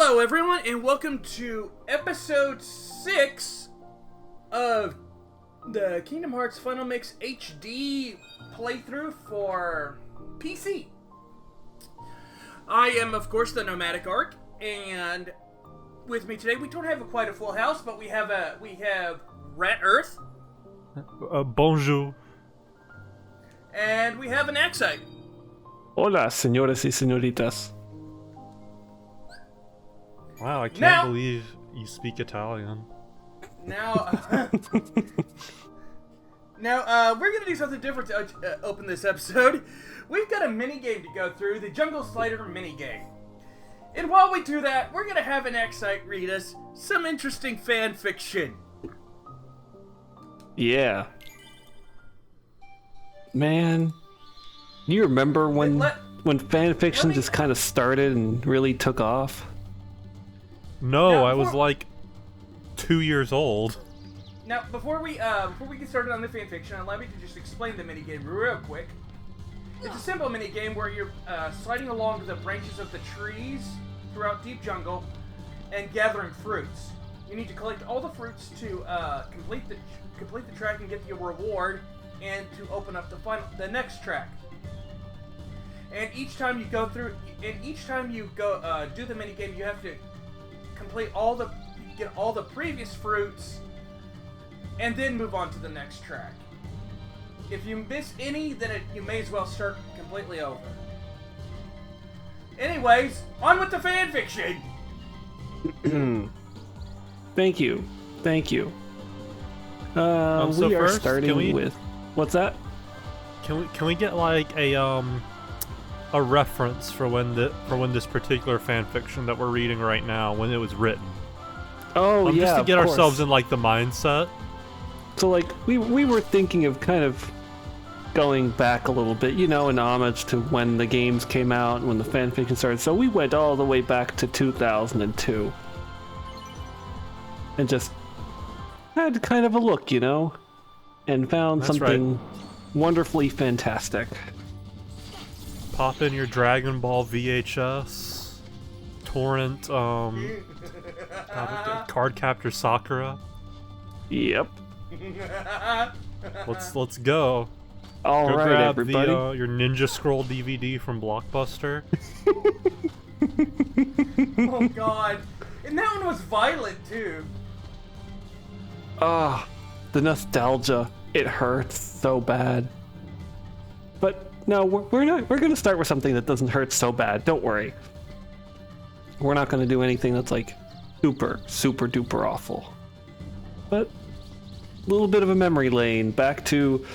Hello everyone, and welcome to episode 6 of the Kingdom Hearts Final Mix HD playthrough for PC. I am, of course, the Nomadic Ark, and with me today, we don't have quite a full house, but we have Rat Earth. Bonjour. And we have an Axite. Hola, señores y señoritas. Wow, I can't believe you speak Italian. Now, we're going to do something different to open this episode. We've got a mini-game to go through, the Jungle Slider mini-game. And while we do that, we're going to have an Axite read us some interesting fan fiction. Yeah. Man, you remember when fan fiction just kind of started and really took off? No, now, I was like 2 years old. Now, before we get started on the fanfiction, allow me to just explain the minigame real quick. It's a simple minigame where you're sliding along the branches of the trees throughout deep jungle and gathering fruits. You need to collect all the fruits to complete the track and get the reward, and to open up the next track. And each time you go through, do the minigame, you have to get all the previous fruits, and then move on to the next track. If you miss any, then you may as well start completely over. Anyways, on with the fanfiction! Thank you. We are starting with... What's that? Can we get like a reference for when this particular fanfiction that we're reading right now, when it was written? Oh, yeah, just to get of ourselves course. in like the mindset. So like we were thinking of kind of going back a little bit, in homage to when the games came out and when the fanfiction started. So we went all the way back to 2002 and just had kind of a look, and found That's something right. wonderfully fantastic. Pop in your Dragon Ball VHS, torrent, Card Captor Sakura. Yep. Let's go. All go right, grab everybody. Your Ninja Scroll DVD from Blockbuster. Oh god. And that one was violent too. Ah, the nostalgia. It hurts so bad. But no, we're not. We're gonna start with something that doesn't hurt so bad. Don't worry. We're not gonna do anything that's like super duper awful. But a little bit of a memory lane back to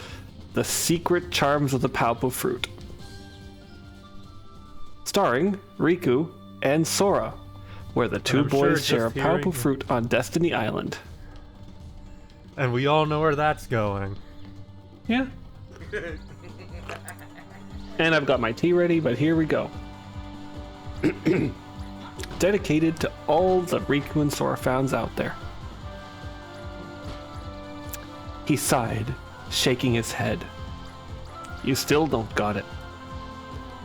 the secret charms of the Palpo fruit, starring Riku and Sora, where the two boys share a Palpo fruit on Destiny Island. And we all know where that's going. Yeah. And I've got my tea ready, but here we go. Dedicated to all the Riku and Sora fans out there. He sighed, shaking his head. You still don't got it.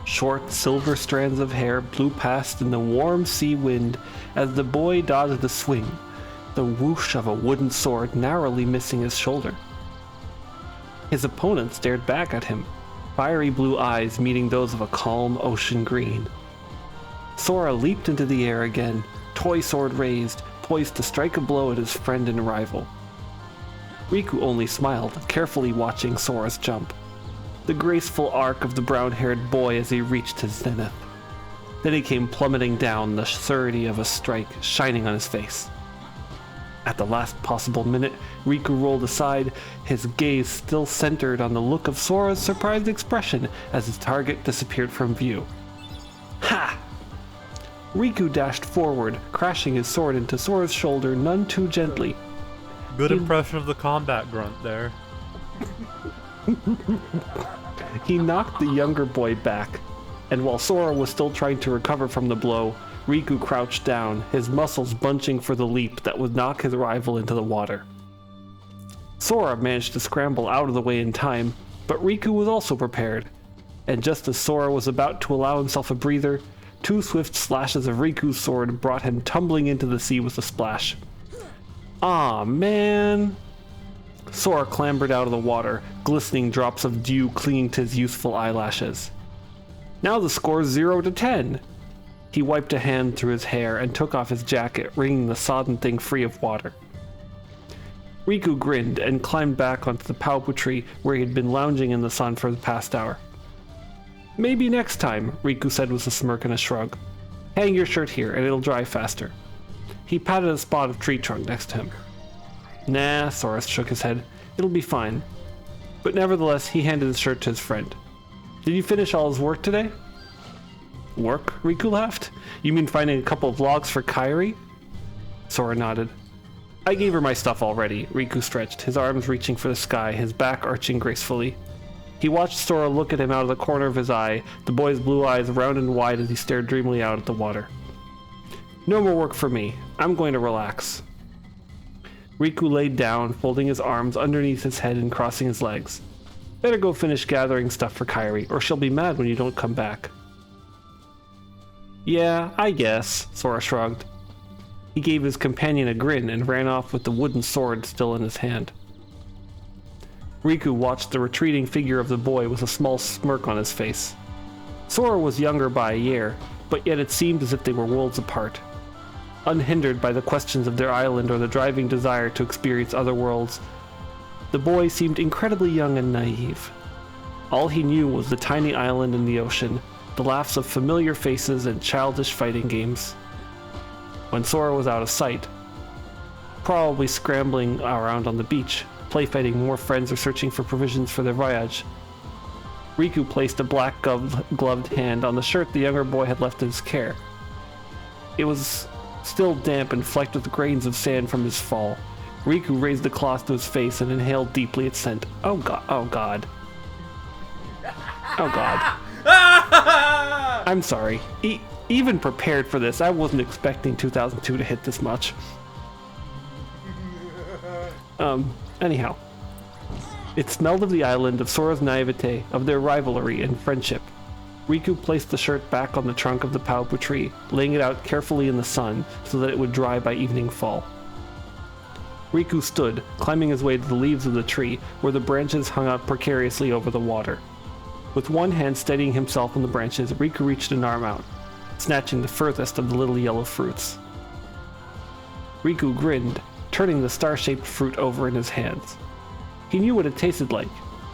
Short silver strands of hair blew past in the warm sea wind as the boy dodged a swing, the whoosh of a wooden sword narrowly missing his shoulder. His opponent stared back at him, fiery blue eyes meeting those of a calm ocean green. Sora leaped into the air again, toy sword raised, poised to strike a blow at his friend and rival. Riku only smiled, carefully watching Sora's jump, the graceful arc of the brown-haired boy as he reached his zenith. Then he came plummeting down, the surety of a strike shining on his face. At the last possible minute, Riku rolled aside, his gaze still centered on the look of Sora's surprised expression as his target disappeared from view. Ha! Riku dashed forward, crashing his sword into Sora's shoulder none too gently. Good impression of the combat grunt there. He knocked the younger boy back, and while Sora was still trying to recover from the blow, Riku crouched down, his muscles bunching for the leap that would knock his rival into the water. Sora managed to scramble out of the way in time, but Riku was also prepared, and just as Sora was about to allow himself a breather, 2 swift slashes of Riku's sword brought him tumbling into the sea with a splash. Aw, man. Sora clambered out of the water, glistening drops of dew clinging to his youthful eyelashes. Now the score's 0-10. He wiped a hand through his hair and took off his jacket, wringing the sodden thing free of water. Riku grinned and climbed back onto the paopu tree where he had been lounging in the sun for the past hour. Maybe next time, Riku said with a smirk and a shrug. Hang your shirt here and it'll dry faster. He patted a spot of tree trunk next to him. Nah, Sora shook his head. It'll be fine. But nevertheless, he handed his shirt to his friend. Did you finish all his work today? Work? Riku laughed. You mean finding a couple of logs for Kairi? Sora nodded. I gave her my stuff already, Riku stretched, his arms reaching for the sky, his back arching gracefully. He watched Sora look at him out of the corner of his eye, the boy's blue eyes round and wide as he stared dreamily out at the water. No more work for me. I'm going to relax. Riku laid down, folding his arms underneath his head and crossing his legs. Better go finish gathering stuff for Kairi, or she'll be mad when you don't come back. Yeah, I guess, Sora shrugged. He gave his companion a grin and ran off with the wooden sword still in his hand. Riku watched the retreating figure of the boy with a small smirk on his face. Sora was younger by a year, but yet it seemed as if they were worlds apart. Unhindered by the questions of their island or the driving desire to experience other worlds, the boy seemed incredibly young and naive. All he knew was the tiny island and the ocean, the laughs of familiar faces and childish fighting games. When Sora was out of sight, probably scrambling around on the beach, play fighting more friends or searching for provisions for their voyage, Riku placed a black gloved hand on the shirt the younger boy had left in his care. It was still damp and flecked with grains of sand from his fall. Riku raised the cloth to his face and inhaled deeply its scent. Oh god, oh god. Oh god. I'm sorry. Even prepared for this, I wasn't expecting 2002 to hit this much. Anyhow. It smelled of the island, of Sora's naivete, of their rivalry and friendship. Riku placed the shirt back on the trunk of the paopu tree, laying it out carefully in the sun so that it would dry by evening fall. Riku stood, climbing his way to the leaves of the tree, where the branches hung out precariously over the water. With one hand steadying himself on the branches, Riku reached an arm out, snatching the furthest of the little yellow fruits. Riku grinned, turning the star-shaped fruit over in his hands. He knew what it tasted like.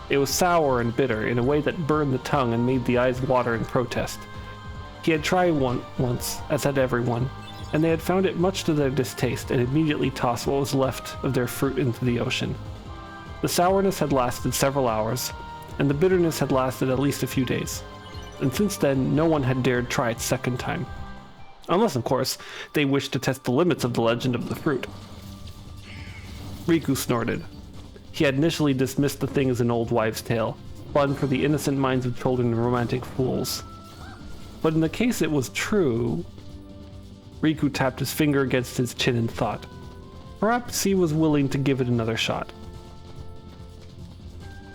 It was sour and bitter in a way that burned the tongue and made the eyes water in protest. He had tried one once, as had everyone, and they had found it much to their distaste and immediately tossed what was left of their fruit into the ocean. The sourness had lasted several hours, and the bitterness had lasted at least a few days. And since then, no one had dared try it second time. Unless, of course, they wished to test the limits of the legend of the fruit. Riku snorted. He had initially dismissed the thing as an old wives' tale, fun for the innocent minds of children and romantic fools. But in the case it was true... Riku tapped his finger against his chin and thought. Perhaps he was willing to give it another shot.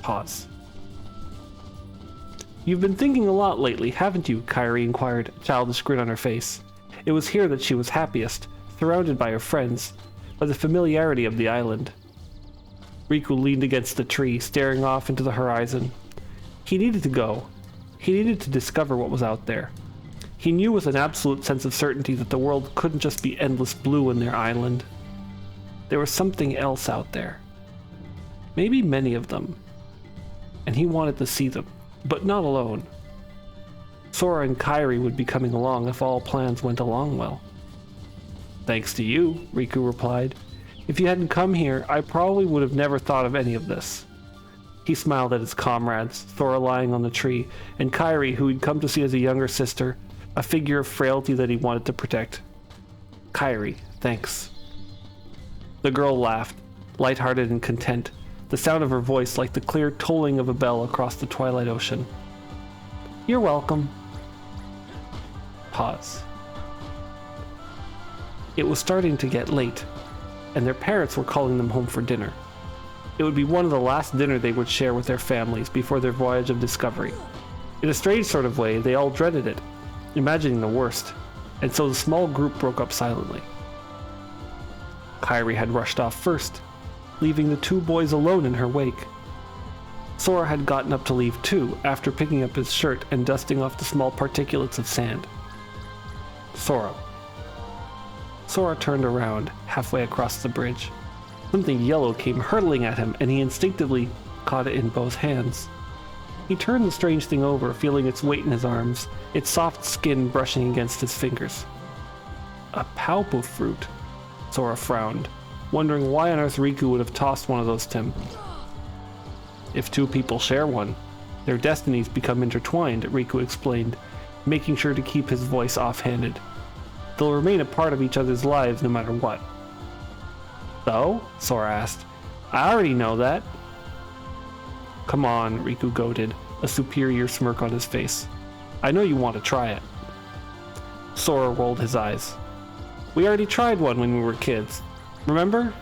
Pause. You've been thinking a lot lately, haven't you? Kairi inquired, a childish grin on her face. It was here that she was happiest, surrounded by her friends, by the familiarity of the island. Riku leaned against the tree, staring off into the horizon. He needed to go. He needed to discover what was out there. He knew with an absolute sense of certainty that the world couldn't just be endless blue in their island. There was something else out there. Maybe many of them. And he wanted to see them, but not alone. Sora and Kairi would be coming along if all plans went along well. Thanks to you, Riku replied. If you hadn't come here, I probably would have never thought of any of this. He smiled at his comrades, Sora lying on the tree, and Kairi, who he'd come to see as a younger sister, a figure of frailty that he wanted to protect. Kairi, thanks. The girl laughed, lighthearted and content, the sound of her voice like the clear tolling of a bell across the twilight ocean. You're welcome. Pause. It was starting to get late, and their parents were calling them home for dinner. It would be one of the last dinner they would share with their families before their voyage of discovery. In a strange sort of way, they all dreaded it. imagining the worst, and so the small group broke up silently. Kairi had rushed off first, leaving the two boys alone in her wake. Sora had gotten up to leave too, after picking up his shirt and dusting off the small particulates of sand. Sora turned around, halfway across the bridge. Something yellow came hurtling at him, and he instinctively caught it in both hands. He turned the strange thing over, feeling its weight in his arms, its soft skin brushing against his fingers. A Paupu fruit, Sora frowned, wondering why on earth Riku would have tossed one of those to him. If two people share one, their destinies become intertwined, Riku explained, making sure to keep his voice offhanded. They'll remain a part of each other's lives no matter what. So? Sora asked. I already know that. Come on, Riku goaded, a superior smirk on his face. I know you want to try it. Sora rolled his eyes. We already tried one when we were kids. Remember?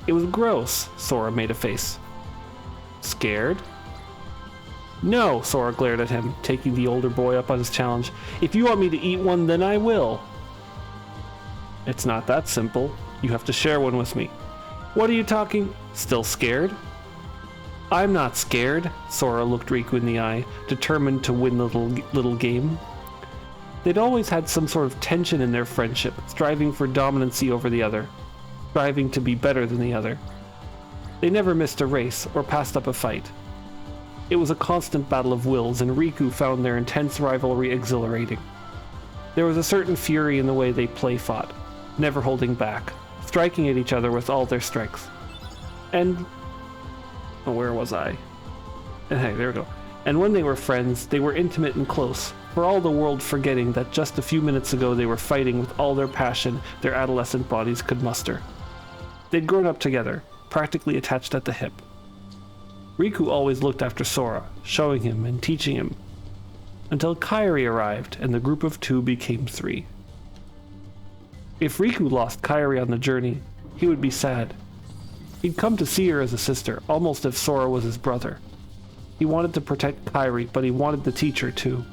It was gross, Sora made a face. Scared? No, Sora glared at him, taking the older boy up on his challenge. If you want me to eat one, then I will. It's not that simple. You have to share one with me. What are you talking? Still scared? I'm not scared, Sora looked Riku in the eye, determined to win the little game. They'd always had some sort of tension in their friendship, striving for dominancy over the other, striving to be better than the other. They never missed a race or passed up a fight. It was a constant battle of wills, and Riku found their intense rivalry exhilarating. There was a certain fury in the way they play-fought, never holding back, striking at each other with all their strength. And... oh, where was I? And hey, there we go. And when they were friends, they were intimate and close, for all the world forgetting that just a few minutes ago they were fighting with all their passion their adolescent bodies could muster. They'd grown up together, practically attached at the hip. Riku always looked after Sora, showing him and teaching him, until Kairi arrived and the group of two became three. If Riku lost Kairi on the journey, he would be sad. He'd come to see her as a sister, almost if Sora was his brother. He wanted to protect Kairi, but he wanted to teach her too.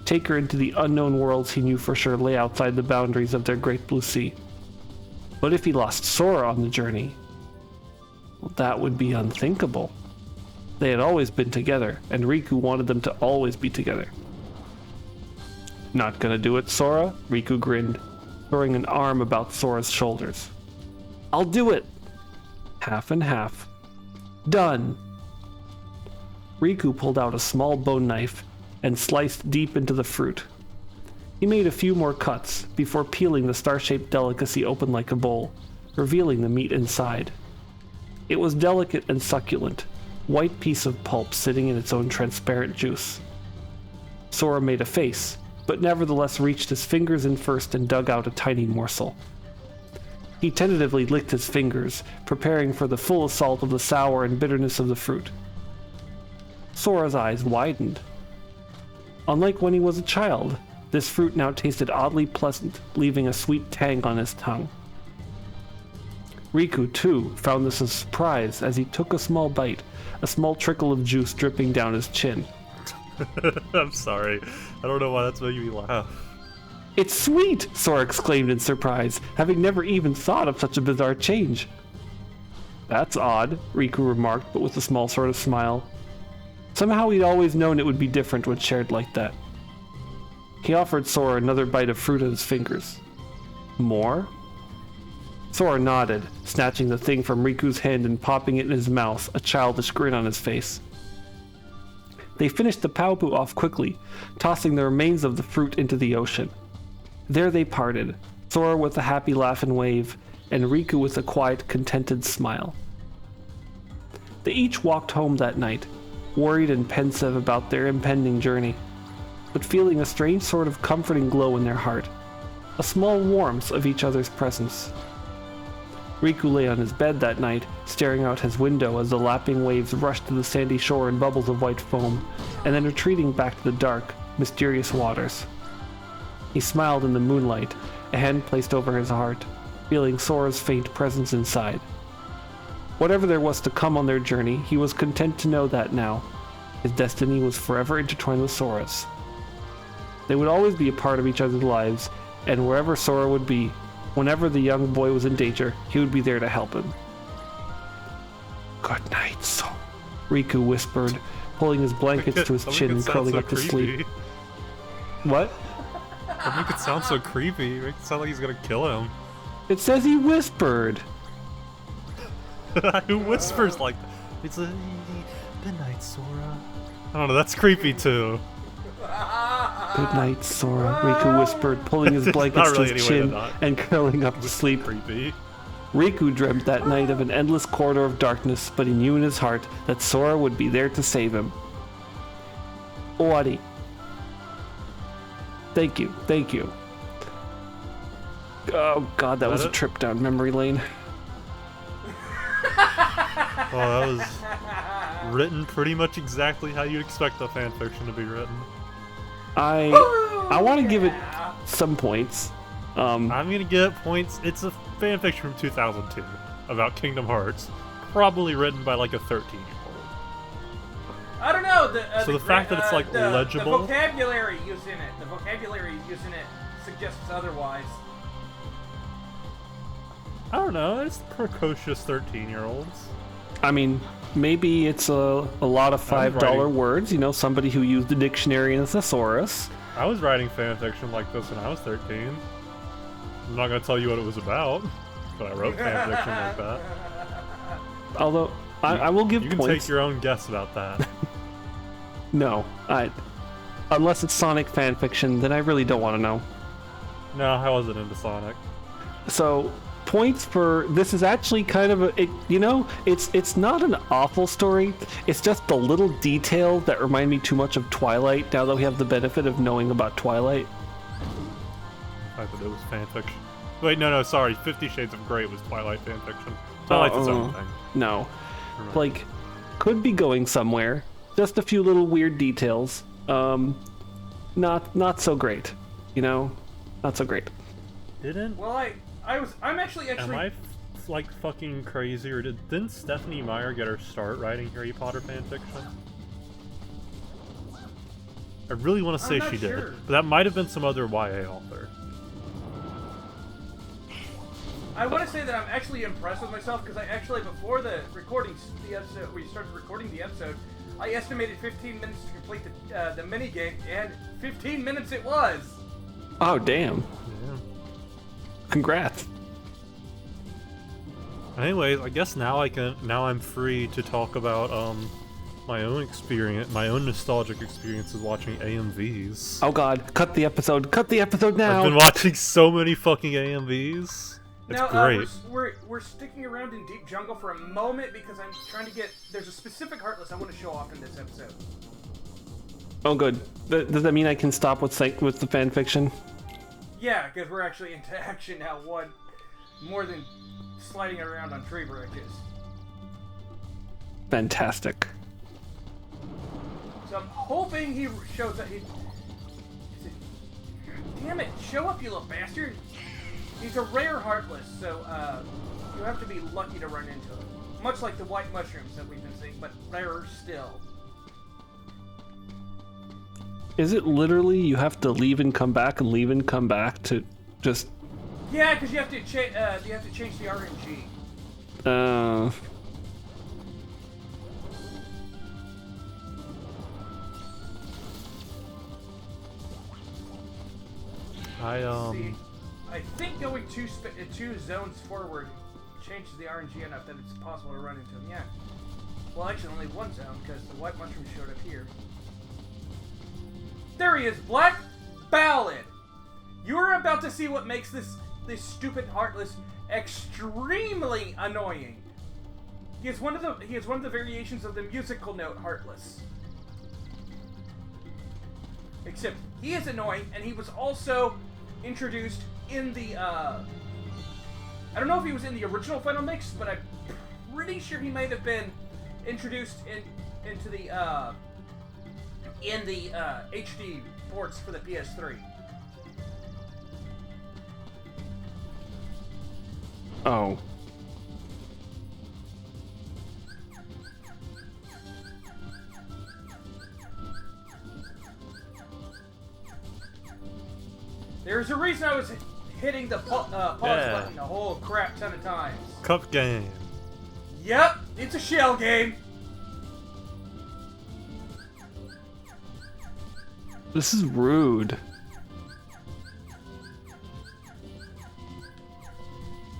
Take her into the unknown worlds he knew for sure lay outside the boundaries of their great blue sea. But if he lost Sora on the journey, well, that would be unthinkable. They had always been together, and Riku wanted them to always be together. Not gonna do it, Sora? Riku grinned, throwing an arm about Sora's shoulders. I'll do it! Half and half. Done! Riku pulled out a small bone knife and sliced deep into the fruit. He made a few more cuts before peeling the star-shaped delicacy open like a bowl, revealing the meat inside. It was delicate and succulent, white piece of pulp sitting in its own transparent juice. Sora made a face, but nevertheless reached his fingers in first and dug out a tiny morsel. He tentatively licked his fingers, preparing for the full assault of the sour and bitterness of the fruit. Sora's eyes widened. Unlike when he was a child, this fruit now tasted oddly pleasant, leaving a sweet tang on his tongue. Riku, too, found this a surprise as he took a small bite, a small trickle of juice dripping down his chin. I'm sorry. I don't know why that's making me laugh. It's sweet! Sora exclaimed in surprise, having never even thought of such a bizarre change. That's odd, Riku remarked, but with a small sort of smile. Somehow he'd always known it would be different when shared like that. He offered Sora another bite of fruit at his fingers. More? Sora nodded, snatching the thing from Riku's hand and popping it in his mouth, a childish grin on his face. They finished the Paupu off quickly, tossing the remains of the fruit into the ocean. There they parted, Sora with a happy laugh and wave, and Riku with a quiet, contented smile. They each walked home that night, worried and pensive about their impending journey, but feeling a strange sort of comforting glow in their heart, a small warmth of each other's presence. Riku lay on his bed that night, staring out his window as the lapping waves rushed to the sandy shore in bubbles of white foam, and then retreating back to the dark, mysterious waters. He smiled in the moonlight, a hand placed over his heart, feeling Sora's faint presence inside. Whatever there was to come on their journey, he was content to know that now. His destiny was forever intertwined with Sora's. They would always be a part of each other's lives, and wherever Sora would be, whenever the young boy was in danger, he would be there to help him. Good night, Sora, Riku whispered, pulling his blankets to his chin and curling up to sleep. What? That make it sound so creepy. It makes it sound like he's gonna kill him. It says he whispered. Who whispers like that? It's a good night, Sora. I don't know, that's creepy too. Good night, Sora, Riku whispered, pulling his blankets really to his any way to chin not and curling up to sleep. Creepy. Riku dreamt that night of an endless corridor of darkness, but he knew in his heart that Sora would be there to save him. Owari. Thank you, thank you. Oh god, that was a trip down memory lane. Well, that was written pretty much exactly how you'd expect a fanfiction to be written. I want to give it some points. I'm gonna give points. It's a fanfiction from 2002 about Kingdom Hearts, probably written by like a 13-year-old. I don't know. The fact that it's like legible. The vocabulary used in it suggests otherwise. I don't know. It's precocious 13-year-olds. I mean, maybe it's a lot of $5 words. You know, somebody who used the dictionary and a thesaurus. I was writing fanfiction like this when I was 13. I'm not gonna tell you what it was about, but I wrote fanfiction like that. Although I will give points. You can take your own guess about that. No, unless it's Sonic fanfiction, then I really don't want to know. No, I wasn't into Sonic. So points for this is actually kind of it's not an awful story. It's just the little detail that remind me too much of Twilight. Now that we have the benefit of knowing about Twilight. I thought it was fanfiction. Wait, no, sorry. 50 Shades of Grey was Twilight fanfiction. Twilight's its own thing. No, like could be going somewhere. Just a few little weird details. Not so great. You know, not so great. Didn't? Well, I'm actually. Am I like fucking crazy, or didn't Stephanie Meyer get her start writing Harry Potter fanfiction? I really want to say she did, but that might have been some other YA author. I want to say that I'm actually impressed with myself because I actually, before the episode, we started recording the episode, I estimated 15 minutes to complete the mini game, and 15 minutes it was. Oh damn! Yeah. Congrats. Anyways, I guess now I'm free to talk about my own experience, my own nostalgic experiences watching AMVs. Oh god, cut the episode now! I've been watching so many fucking AMVs. It's great. We're sticking around in Deep Jungle for a moment because I'm trying to get. There's a specific Heartless I want to show off in this episode. Oh good. Does that mean I can stop with the fanfiction? Yeah, because we're actually into action now. More than sliding around on tree branches. Fantastic. So I'm hoping he shows up. Damn it! Show up, you little bastard! He's a rare Heartless, so you have to be lucky to run into him. Much like the white mushrooms that we've been seeing, but rarer still. Is it literally you have to leave and come back and leave and come back to just... Yeah, because you have to change the RNG. See, I think going two zones forward changes the RNG enough that it's possible to run into him. Yeah. Well, actually, only one zone because the white mushroom showed up here. There he is, Black Ballad. You are about to see what makes this stupid Heartless extremely annoying. He is one of the variations of the musical note Heartless. Except he is annoying, and he was also introduced in the I don't know if he was in the original Final Mix, but I'm pretty sure he might have been introduced into the HD ports for the PS3. Oh. There's a reason I was hitting the pause button a whole crap ton of times. Cup game. Yep, it's a shell game. This is rude.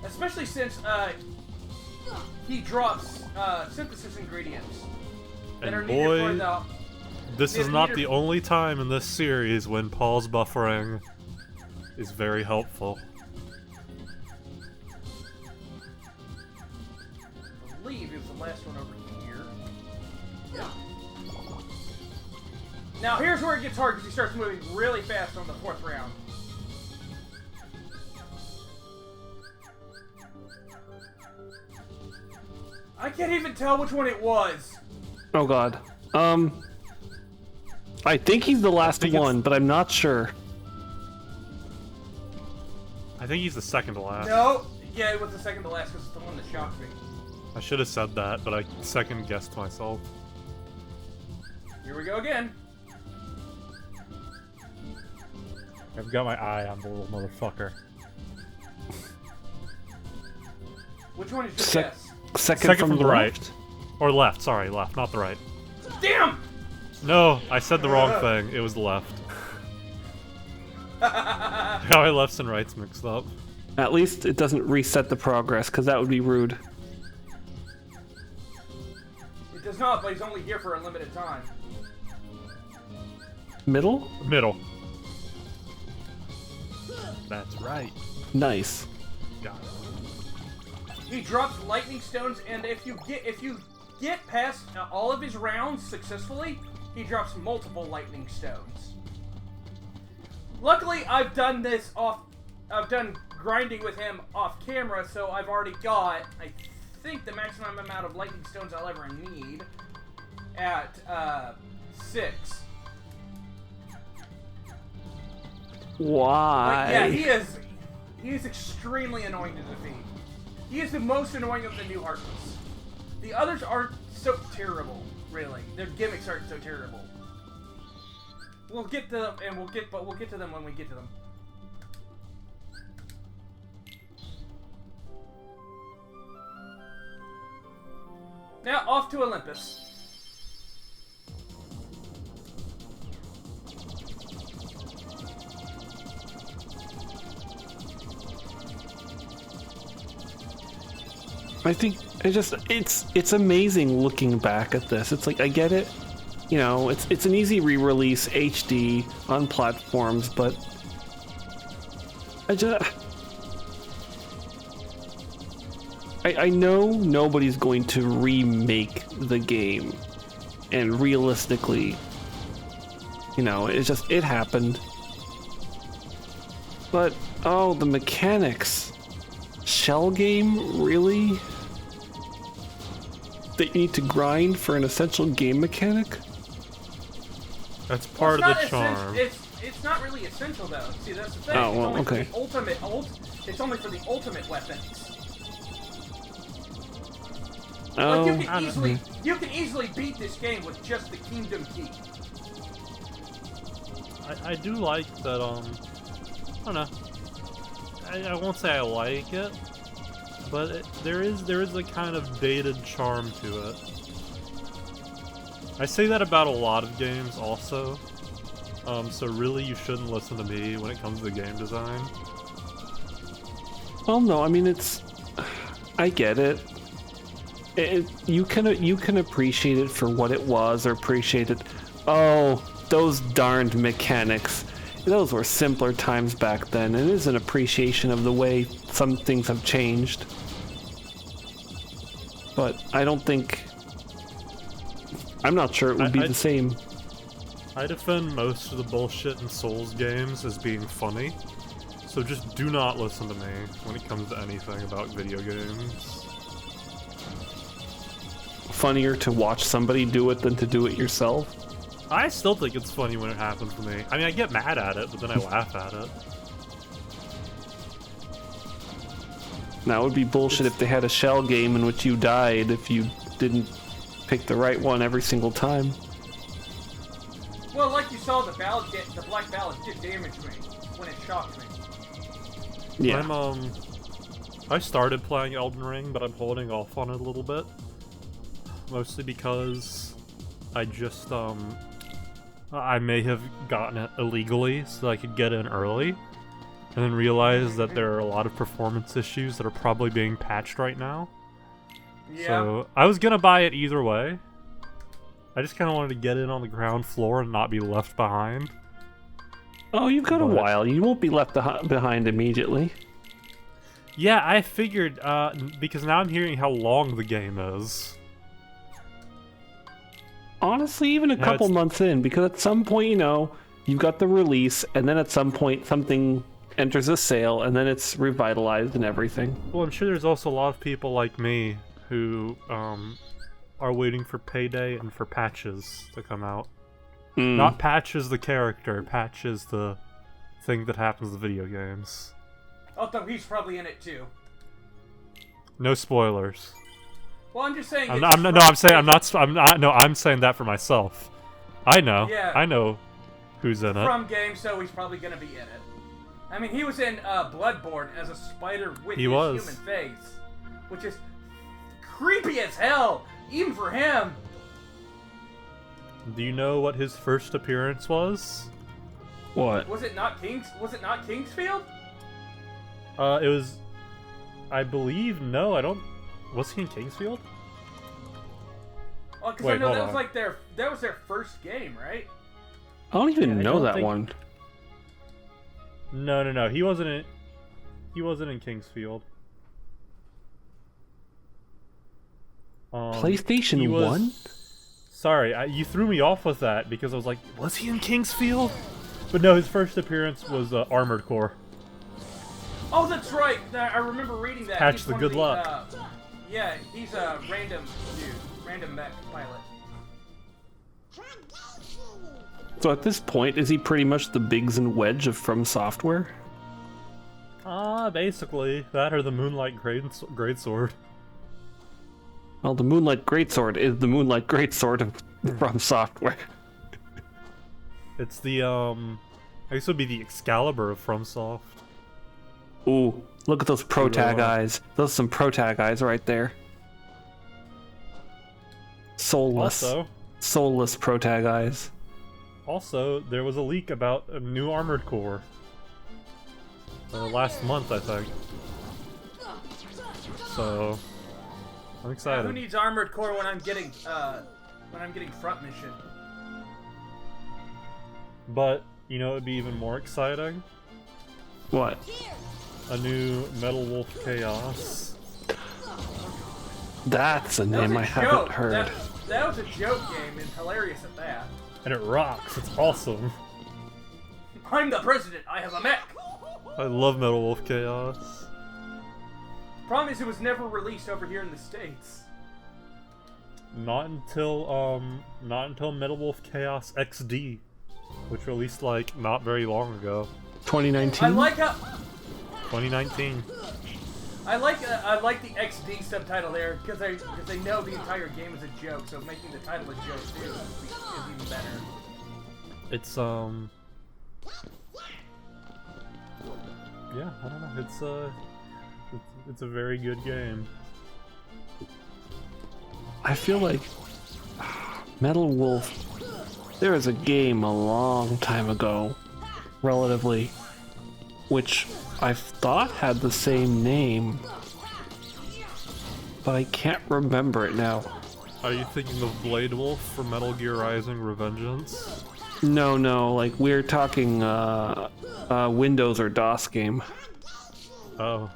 Especially since he drops synthesis ingredients that And are needed for boy, the... this is not the only time in this series when pause buffering is very helpful. I believe it was the last one over here. Yeah. Now here's where it gets hard because he starts moving really fast on the 4th round. I can't even tell which one it was. Oh god. I think he's the last one, but I'm not sure. I think he's the second to last. No, yeah, it was the second to last because it's the one that shocked me. I should have said that, but I second guessed myself. Here we go again. I've got my eye on the little motherfucker. Which one is your guess? Second from the right. left? Or left, sorry, left, not the right. Damn! No, I said the wrong thing. It was the left. Got my lefts and rights mixed up. At least it doesn't reset the progress, because that would be rude. It does not, but he's only here for a limited time. Middle? Middle. That's right. Nice. Got it. He drops lightning stones, and if you get past all of his rounds successfully, he drops multiple lightning stones. Luckily, I've done grinding with him off camera, so I've already got, I think, the maximum amount of lightning stones I'll ever need at 6. Why? But yeah, he is extremely annoying to defeat. He is the most annoying of the new Heartless. The others aren't so terrible, really. Their gimmicks aren't so terrible. We'll get to them, and we'll get to them when we get to them. Now off to Olympus. I think it's amazing looking back at this. It's like, I get it, you know, it's an easy re-release HD on platforms, but I know nobody's going to remake the game, and realistically, you know, it happened. But oh, the mechanics. Shell game, really? That you need to grind for an essential game mechanic? That's part of the charm. It's not really essential though. See, that's the thing. Oh, well, it's only okay. For the it's only for the ultimate weapons. Oh, Like you can easily beat this game with just the Kingdom Key. I do like that. I don't know. I won't say I like it, but there is a kind of dated charm to it. I say that about a lot of games also. So really you shouldn't listen to me when it comes to game design. well, no, I mean, I get it. You can appreciate it for what it was, or appreciate it. Oh, those darned mechanics. Those were simpler times back then, and it is an appreciation of the way some things have changed. But I don't think... I'm not sure it would be the same. I defend most of the bullshit in Souls games as being funny, so just do not listen to me when it comes to anything about video games. Funnier to watch somebody do it than to do it yourself? I still think it's funny when it happens to me. I mean, I get mad at it, but then I laugh at it. Now, it would be bullshit if they had a shell game in which you died if you didn't pick the right one every single time. Well, like you saw, the black ballad did damage me when it shocked me. Yeah. I started playing Elden Ring, but I'm holding off on it a little bit. Mostly because I just, I may have gotten it illegally so I could get in early, and then realized that there are a lot of performance issues that are probably being patched right now. Yeah. So, I was gonna buy it either way. I just kind of wanted to get in on the ground floor and not be left behind. Oh, you've got a while. You won't be left behind immediately. Yeah, I figured, because now I'm hearing how long the game is. Honestly, even a couple months in, because at some point, you know, you've got the release, and then at some point something enters a sale, and then it's revitalized and everything. Well, I'm sure there's also a lot of people like me who, are waiting for Payday and for patches to come out. Not patches the character, patches the thing that happens to video games. Although he's probably in it too. No spoilers. Well, I'm just saying. I'm saying that for myself. I know. Yeah. I know who's in it. From game, so he's probably gonna be in it. I mean, he was in Bloodborne as a spider with his human face, which is creepy as hell, even for him. Do you know what his first appearance was? What? Was it not Kingsfield? It was. I believe no. I don't. Was he in Kingsfield? Oh, because I know that was like that was their first game, right? I don't even know that one. No. He wasn't in. He wasn't in Kingsfield. PlayStation 1? Sorry, you threw me off with that because I was like, was he in Kingsfield? But no, his first appearance was Armored Core. Oh, that's right. I remember reading that. Patch the good luck. Yeah, he's a random dude, random mech pilot. So at this point, is he pretty much the Biggs and Wedge of From Software? Basically. That or the Moonlight Greatsword. Well, the Moonlight Greatsword is the Moonlight Greatsword of From Software. It's the, I guess it would be the Excalibur of FromSoft. Ooh, look at those protag eyes. Those are some protag eyes right there. Soulless. Soulless protag eyes. Also, there was a leak about a new Armored Core. Last month, I think. So, I'm excited. Who needs Armored Core when I'm getting Front Mission? But, you know, it'd be even more exciting. What? A new Metal Wolf Chaos. That's a name I haven't heard. That was a joke game and hilarious at that. And it rocks. It's awesome. I'm the president. I have a mech. I love Metal Wolf Chaos. Problem is, it was never released over here in the States. Not until Metal Wolf Chaos XD, which released like not very long ago. 2019. I like how 2019. I like the XD subtitle there because they know the entire game is a joke, so making the title a joke too is even better. It's yeah, I don't know. It's a very good game. I feel like Metal Wolf. There was a game a long time ago, relatively, which I thought had the same name, but I can't remember it now. Are you thinking of Blade Wolf from Metal Gear Rising: Revengeance? No, like we're talking Windows or DOS game. Oh,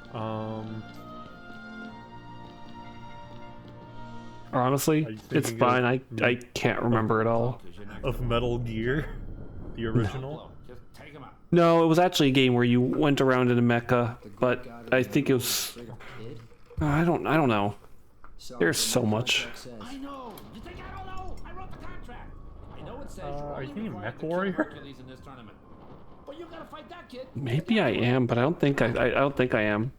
Honestly, it's fine. I can't remember it all. Of Metal Gear, the original. No, it was actually a game where you went around in a mecha, but I think it was. I don't know. There's so much. I know. You think I don't know? I wrote the contract. I know it says Are you thinking Mech Warrior? But you gotta fight that kid. Maybe I am, but I don't think I am.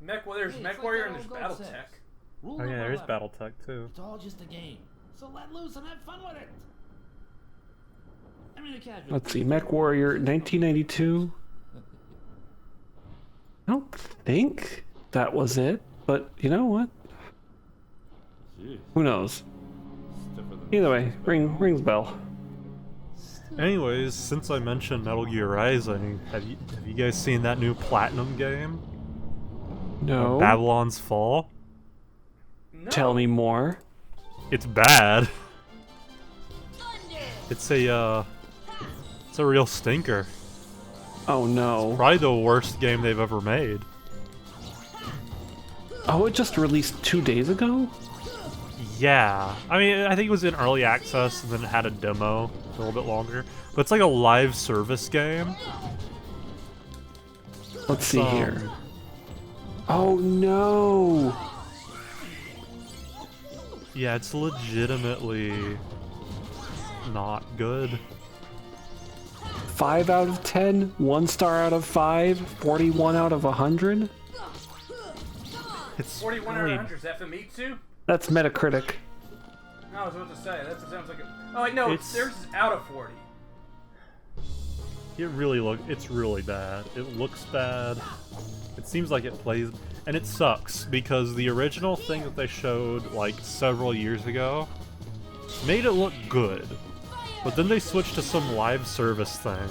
There's Mech Warrior and there's BattleTech. Oh yeah, there's BattleTech too. It's all just a game. So let loose and have fun with it. I'm in a casual. Let's see, Mech Warrior 1992. I don't think that was it, but you know what? Jeez. Who knows? Either way, rings bell. Anyways, since I mentioned Metal Gear Rising, have you guys seen that new Platinum game? No. Babylon's Fall? No. Tell me more. It's bad. It's a real stinker. Oh no. Probably the worst game they've ever made. Oh, it just released 2 days ago? Yeah. I mean, I think it was in early access and then it had a demo for a little bit longer. But it's like a live service game. Let's see here. Oh no! Yeah, it's legitimately not good. 5 out of 10, 1 star out of 5, 41 out of 100? It's 41 really, out of 100 is that Famitsu? That's Metacritic. No, I was about to say, that sounds like a... Oh, wait, no, theirs is out of 40. it's really bad. It looks bad. It seems like it plays, and it sucks because the original thing that they showed like several years ago made it look good, but then they switched to some live service thing,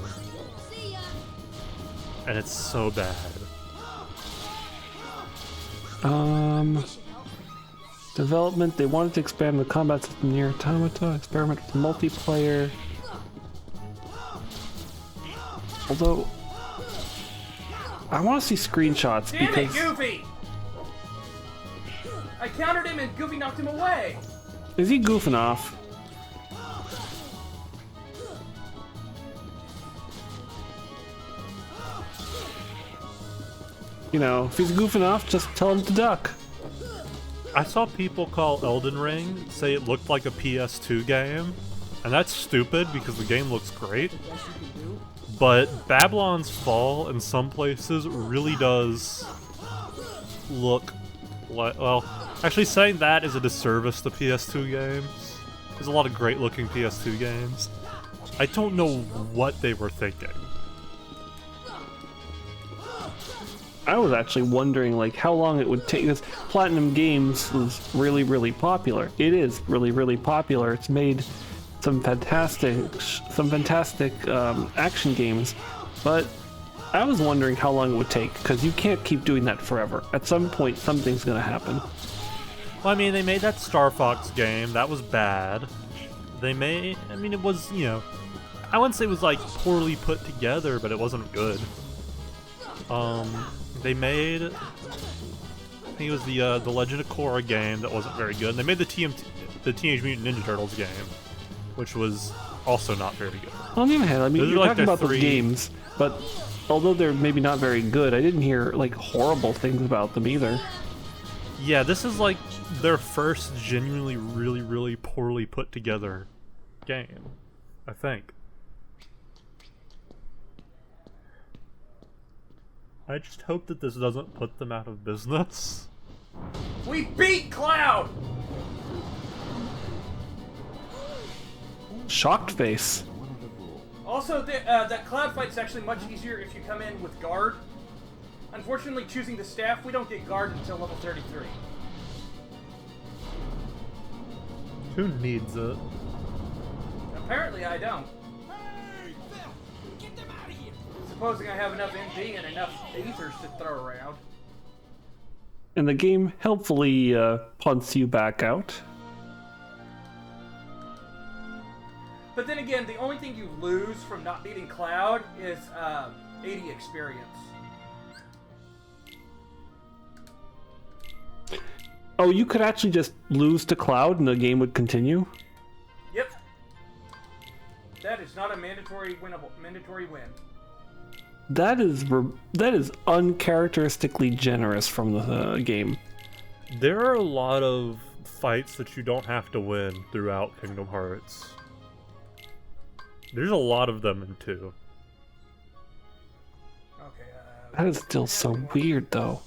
and it's so bad. Development, they wanted to expand the combat system near Automata, experiment with multiplayer. Although, I want to see screenshots Damn because... it, Goofy! I countered him and Goofy knocked him away! Is he goofing off? You know, if he's goofing off, just tell him to duck. I saw people call Elden Ring say it looked like a PS2 game, and that's stupid because the game looks great. But Babylon's Fall in some places really does look like, well, actually saying that is a disservice to PS2 games. There's a lot of great looking PS2 games. I don't know what they were thinking. I was actually wondering like how long it would take, because Platinum Games was really popular. It is really popular. It's made some fantastic action games, but I was wondering how long it would take, because you can't keep doing that forever. At some point something's gonna happen. Well, I mean, they made that Star Fox game. That was bad. I mean, it was, you know, I wouldn't say it was like poorly put together, but it wasn't good. They made, I think it was the Legend of Korra game that wasn't very good. And they made the Teenage Mutant Ninja Turtles game, which was also not very good. On the other hand, I mean, Those are you're like talking the about those games, but although they're maybe not very good, I didn't hear like horrible things about them either. Yeah, this is like their first genuinely really poorly put together game, I think. I just hope that this doesn't put them out of business. We beat Cloud! Shocked face. Also, that Cloud fight's actually much easier if you come in with Guard. Unfortunately, choosing the staff, we don't get Guard until level 33. Who needs it? Apparently, I don't. Hey, Phil! Get them out of here! Supposing I have enough MP and enough ethers to throw around. And the game helpfully punts you back out. But then again, the only thing you lose from not beating Cloud is 80 experience. Oh, you could actually just lose to Cloud and the game would continue? Yep. That is not a mandatory win. That is uncharacteristically generous from the game. There are a lot of fights that you don't have to win throughout Kingdom Hearts. There's a lot of them in 2. Okay, That is still so weird, though.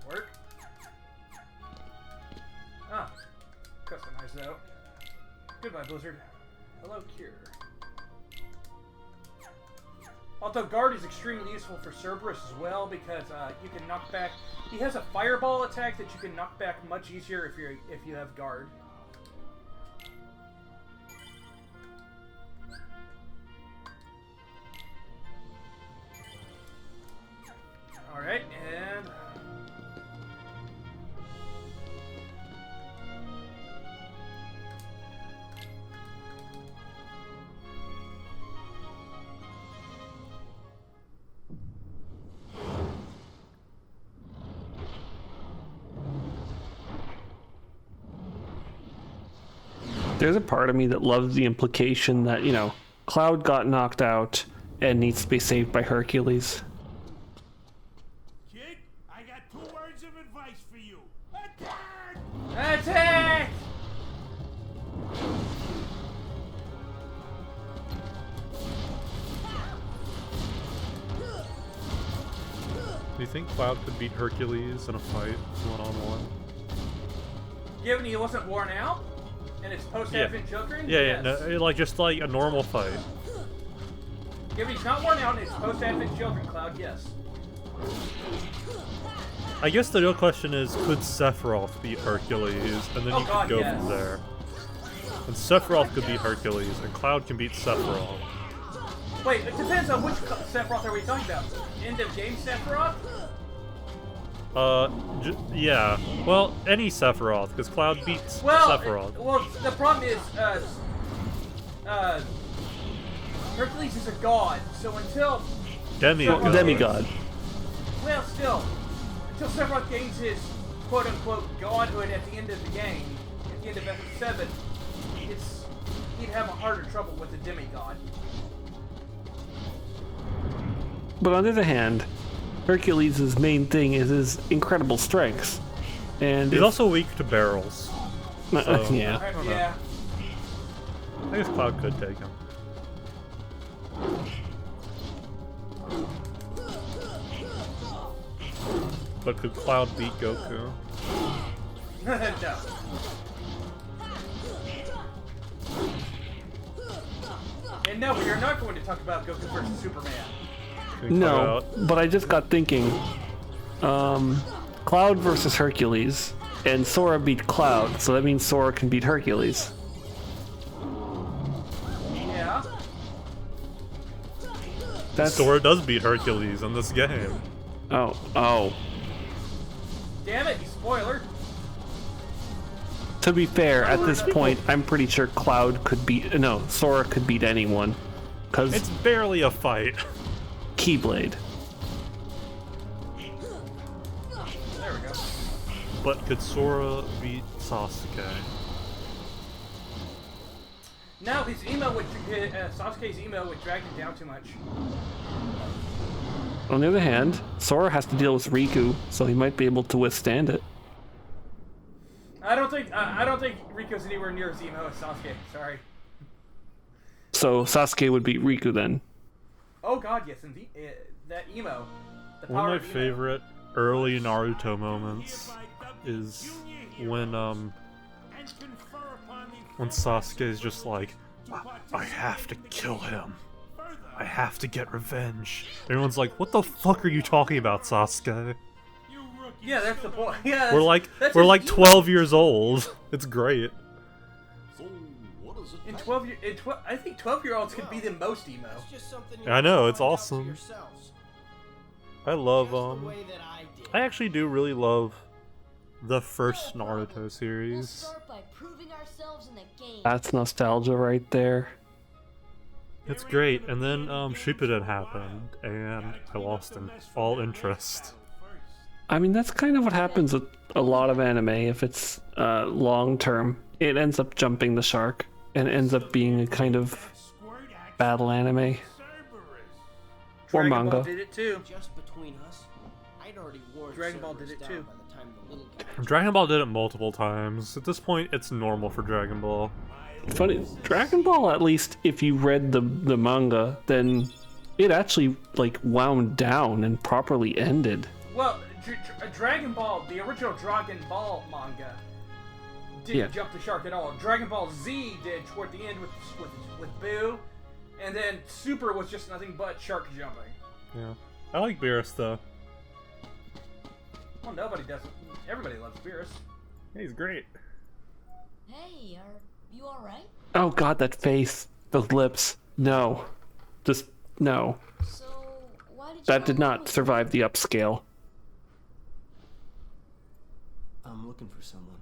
work. Ah, customize though. Goodbye, Blizzard. Hello, Cure. Although Guard is extremely useful for Cerberus as well because you can knock back. He has a fireball attack that you can knock back much easier if you have Guard. All right, and There's a part of me that loves the implication that, you know, Cloud got knocked out and needs to be saved by Hercules. Kid, I got 2 words of advice for you. Attack! attack! Do you think Cloud could beat Hercules in a fight, one-on-one? Given he wasn't worn out, and it's post-Advent children. Yeah, yes. no, like just like a normal fight. Given he's not worn out, and it's post-Advent children. Cloud, yes. I guess the real question is, could Sephiroth beat Hercules, and then Oh you God, could go yes. from there. And Sephiroth could beat Hercules, and Cloud can beat Sephiroth. Wait, it depends on which Sephiroth are we talking about. End of game Sephiroth? Yeah. Well, any Sephiroth, because Cloud beats Well, Sephiroth. well, the problem is, Hercules is a god, so until Demigod. Demigod. well, still, until Sephiroth gains his quote-unquote godhood at the end of the game, at the end of Episode 7, he'd have a harder trouble with the demigod. But on the other hand, Hercules' main thing is his incredible strengths. And He's if- also weak to barrels. So, yeah. don't know. Yeah. I guess Cloud could take him. But could Cloud beat Goku? No. And no, we are not going to talk about Goku versus Superman. Can we No, cut out? but I just got thinking, Cloud versus Hercules, and Sora beat Cloud, so that means Sora can beat Hercules. Yeah. That's Sora does beat Hercules in this game. oh. Damn it, you spoiler. To be fair, at this point, I'm pretty sure Sora could beat anyone, cause It's barely a fight. Keyblade. There we go. But could Sora beat Sasuke? No, his email would Sasuke's email would drag him down too much. On the other hand, Sora has to deal with Riku, so he might be able to withstand it. I don't think Riko's anywhere near as emo as Sasuke. Sorry. So Sasuke would beat Riku then. Oh God, yes, indeed. That emo. The One power of my emo. favorite early Naruto moments is when Sasuke's just like, I have to kill him. I have to get revenge. Everyone's like, what the fuck are you talking about, Sasuke? Yeah, that's the point. Yeah, We're like that's we're his like emo. 12 years old. It's great. In 12, I think 12-year-olds could be the most emo. I know, it's awesome. I love I I actually do really love the first Naruto series. That's nostalgia right there. It's great, and then Shippuden happened, and I lost all interest. I mean, that's kind of what happens with a lot of anime. If it's long term, it ends up jumping the shark and ends up being a kind of battle anime or Dragon manga. Ball did it too. Just between us, I'd already worn Dragon Ball did Cerberus it down too. by the time the little guy Dragon Ball did it multiple times. At this point, it's normal for Dragon Ball. Funny, Dragon Ball, at least if you read the manga, then it actually like wound down and properly ended. Well, Dragon Ball, the original Dragon Ball manga, didn't jump the shark at all. Dragon Ball Z did toward the end with Boo, and then Super was just nothing but shark jumping. Yeah. I like Beerus, though. Well, nobody does. Everybody loves Beerus. He's great. Hey, are you alright? Oh god, that face. Those lips. No. Just, no. So, why did That did not survive the upscale. I'm looking for someone.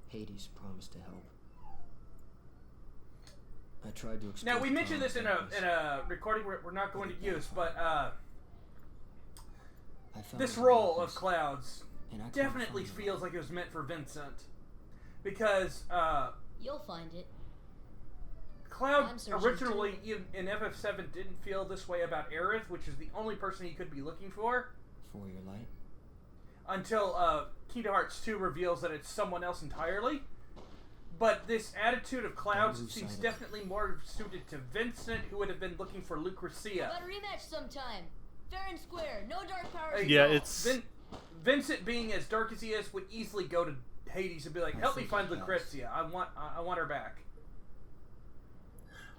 Hades promised to help. I tried to explain. Now we mentioned this in a recording we're not going to use, but this role of Cloud's definitely feels like it was meant for Vincent, because You'll find it. Cloud I'm searching originally in FF7 didn't feel this way about Aerith, which is the only person he could be looking for, For your light. until Kingdom Hearts 2 reveals that it's someone else entirely. But this attitude of Cloud's seems definitely more suited to Vincent, who would have been looking for Lucretia. Got a rematch sometime. Fair and square. No dark powers. Yeah, involved. it's... Vincent, being as dark as he is, would easily go to Hades and be like, "Help me find Lucretia. I want her back."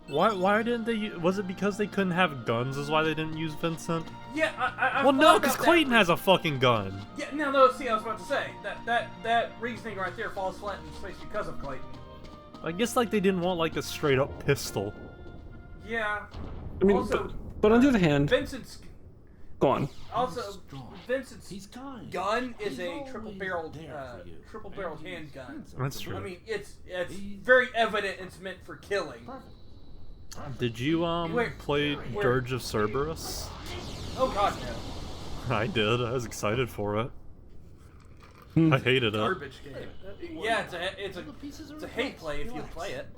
Why didn't they... Was it because they couldn't have guns is why they didn't use Vincent? Yeah, I Well, no, because because Clayton has a fucking gun. Yeah, no, see, I was about to say that reasoning right there falls flat in space because of Clayton. I guess, like, they didn't want, like, a straight-up pistol. Yeah. I mean, also, but on the other hand, Vincent's go on. also Vincent's He's kind. gun is He's a always triple-barreled there for you. triple-barreled handgun. That's true. I mean, it's very evident it's meant for killing. Did you, Wait, play Dirge of Cerberus? Oh god, no. I did. I was excited for it. I hated it. Garbage game. Yeah, it's a hate play if you play it.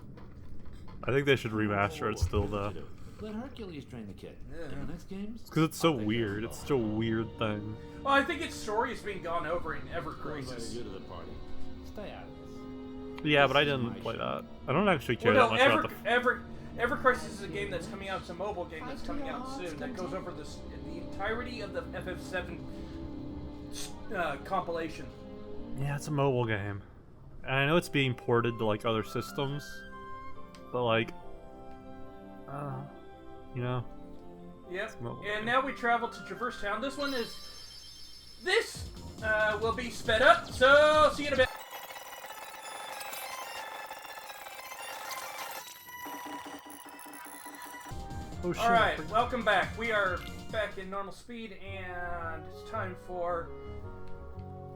I think they should remaster it still, though. Let Hercules train the kid. Yeah. In the next games. Because it's so weird. It's such a weird thing. Well, I think its story is being gone over in Ever Crisis. You to the party. Stay out of this. Yeah, but I didn't play that. I don't actually care Well, that no, much about the... Ever Crisis is a game that's coming out. It's a mobile game that's coming out soon that goes over the entirety of the FF7 compilation. Yeah, it's a mobile game. And I know it's being ported to, like, other systems. But, like... you know... Yep. mobile And game. now we travel to Traverse Town. This will be sped up, so see you in a bit. Oh, shit. Alright, welcome back. We are back in normal speed, and it's time for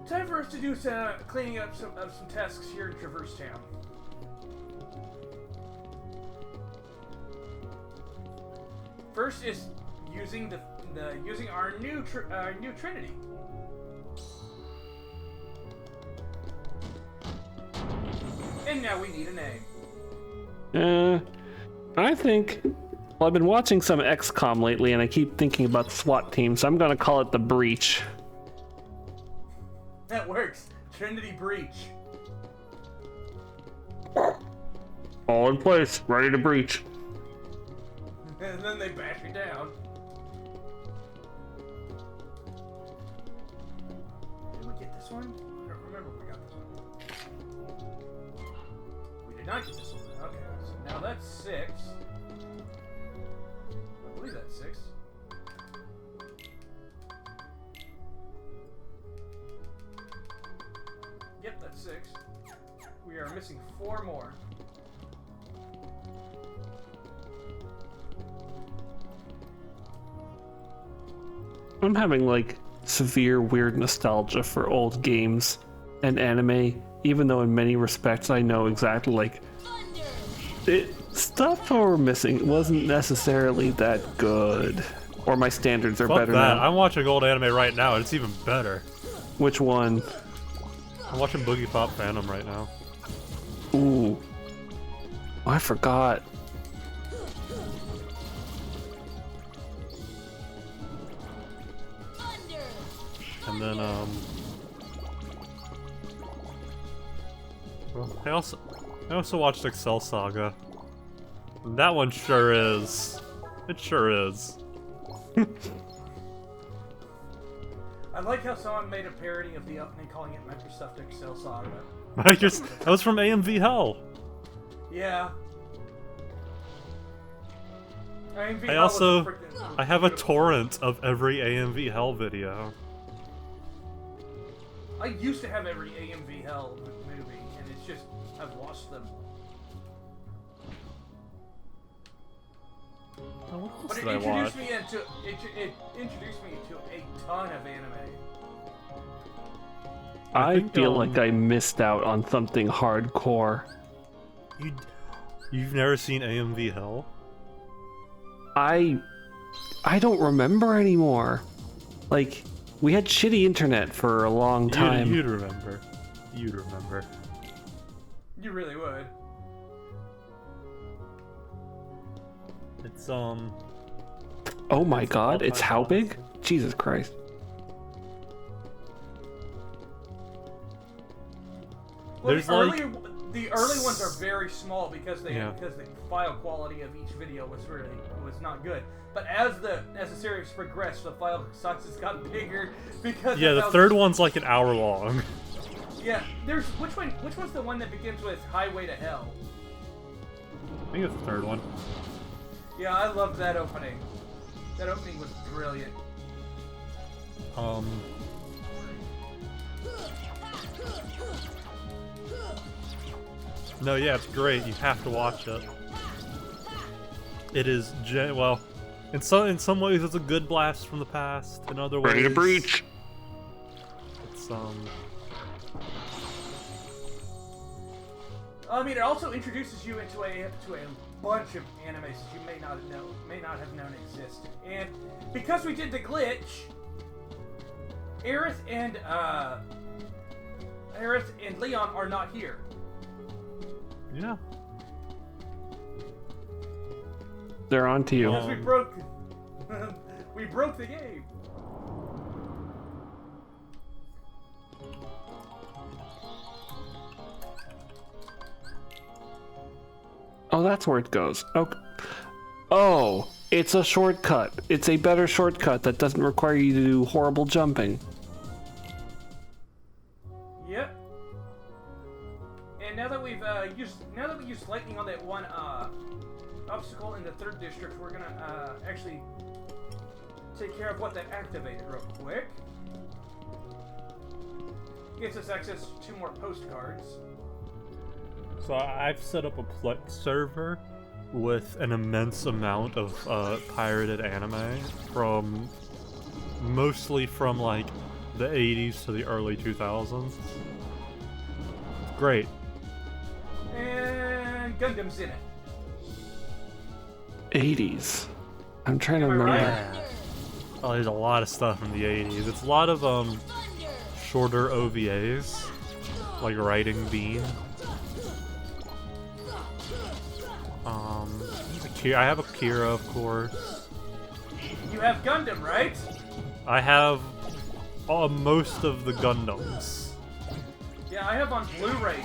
us to do some cleaning up some tasks here in Traverse Town. First is using using our new Trinity. And now we need a name. I think... Well, I've been watching some XCOM lately, and I keep thinking about the SWAT team, so I'm gonna call it the Breach. That works. Trinity Breach. All in place, ready to breach. And then they bash you down. Did we get this one? I don't remember if we got this one. We did not get this one. Okay, so now that's 6. I believe that's 6. Yep, that's 6. We are missing 4 more. I'm having, like, severe weird nostalgia for old games and anime, even though in many respects I know exactly, like, stuff we're missing wasn't necessarily that good. Or my standards are Fuck better that. now. I'm watching old anime right now, and it's even better. Which one? I'm watching Boogie Pop Phantom right now. Ooh. Oh, I forgot. And then, well, I also watched Excel Saga. And that one sure is. It sure is. I like how someone made a parody of the opening calling it Microsoft Excel Saga. That was from AMV Hell. Yeah. AMV I Hell was also freaking I have a beautiful. torrent of every AMV Hell video. I used to have every AMV Hell movie, and it's just I've lost them. Oh, what else But it did I watch? introduced me into it introduced me to a ton of anime. I think, feel like I missed out on something hardcore. You've never seen AMV Hell? I don't remember anymore. Like, we had shitty internet for a long time. You'd remember. You'd remember. You really would. It's Oh my It's god, all it's time how lost. big? Jesus Christ. Well, There's like the early ones are very small because Yeah. because the file quality of each video was not good. But as the series progressed, the file sizes got bigger because yeah, of the how- third one's like an hour long. Yeah, there's which one's the one that begins with Highway to Hell? I think it's the third one. Yeah, I loved that opening. That opening was brilliant. No, yeah, it's great. You have to watch it. It is well, in some ways it's a good blast from the past. In other ways, Ready to breach. It's I mean, it also introduces you into a bunch of animes that you may not have known existed. And because we did the glitch, Aerith and Leon are not here. yeah. They're on to you. Because we broke the game. Oh, that's where it goes. Okay. Oh, it's a shortcut. It's a better shortcut that doesn't require you to do horrible jumping. Yep. And now that we used lightning on that one obstacle in the third district, we're gonna actually take care of what that activated real quick. Gets us access to 2 more postcards. So I've set up a Plex server with an immense amount of pirated anime mostly from like the 80s to the early 2000s. Great. And Gundams in it. 80s. I'm trying to Am I remember. right? Oh, there's a lot of stuff from the 80s. It's a lot of shorter OVAs, like Riding Bean. I have Akira, of course. You have Gundam, right? I have most of the Gundams. Yeah, I have on Blu-ray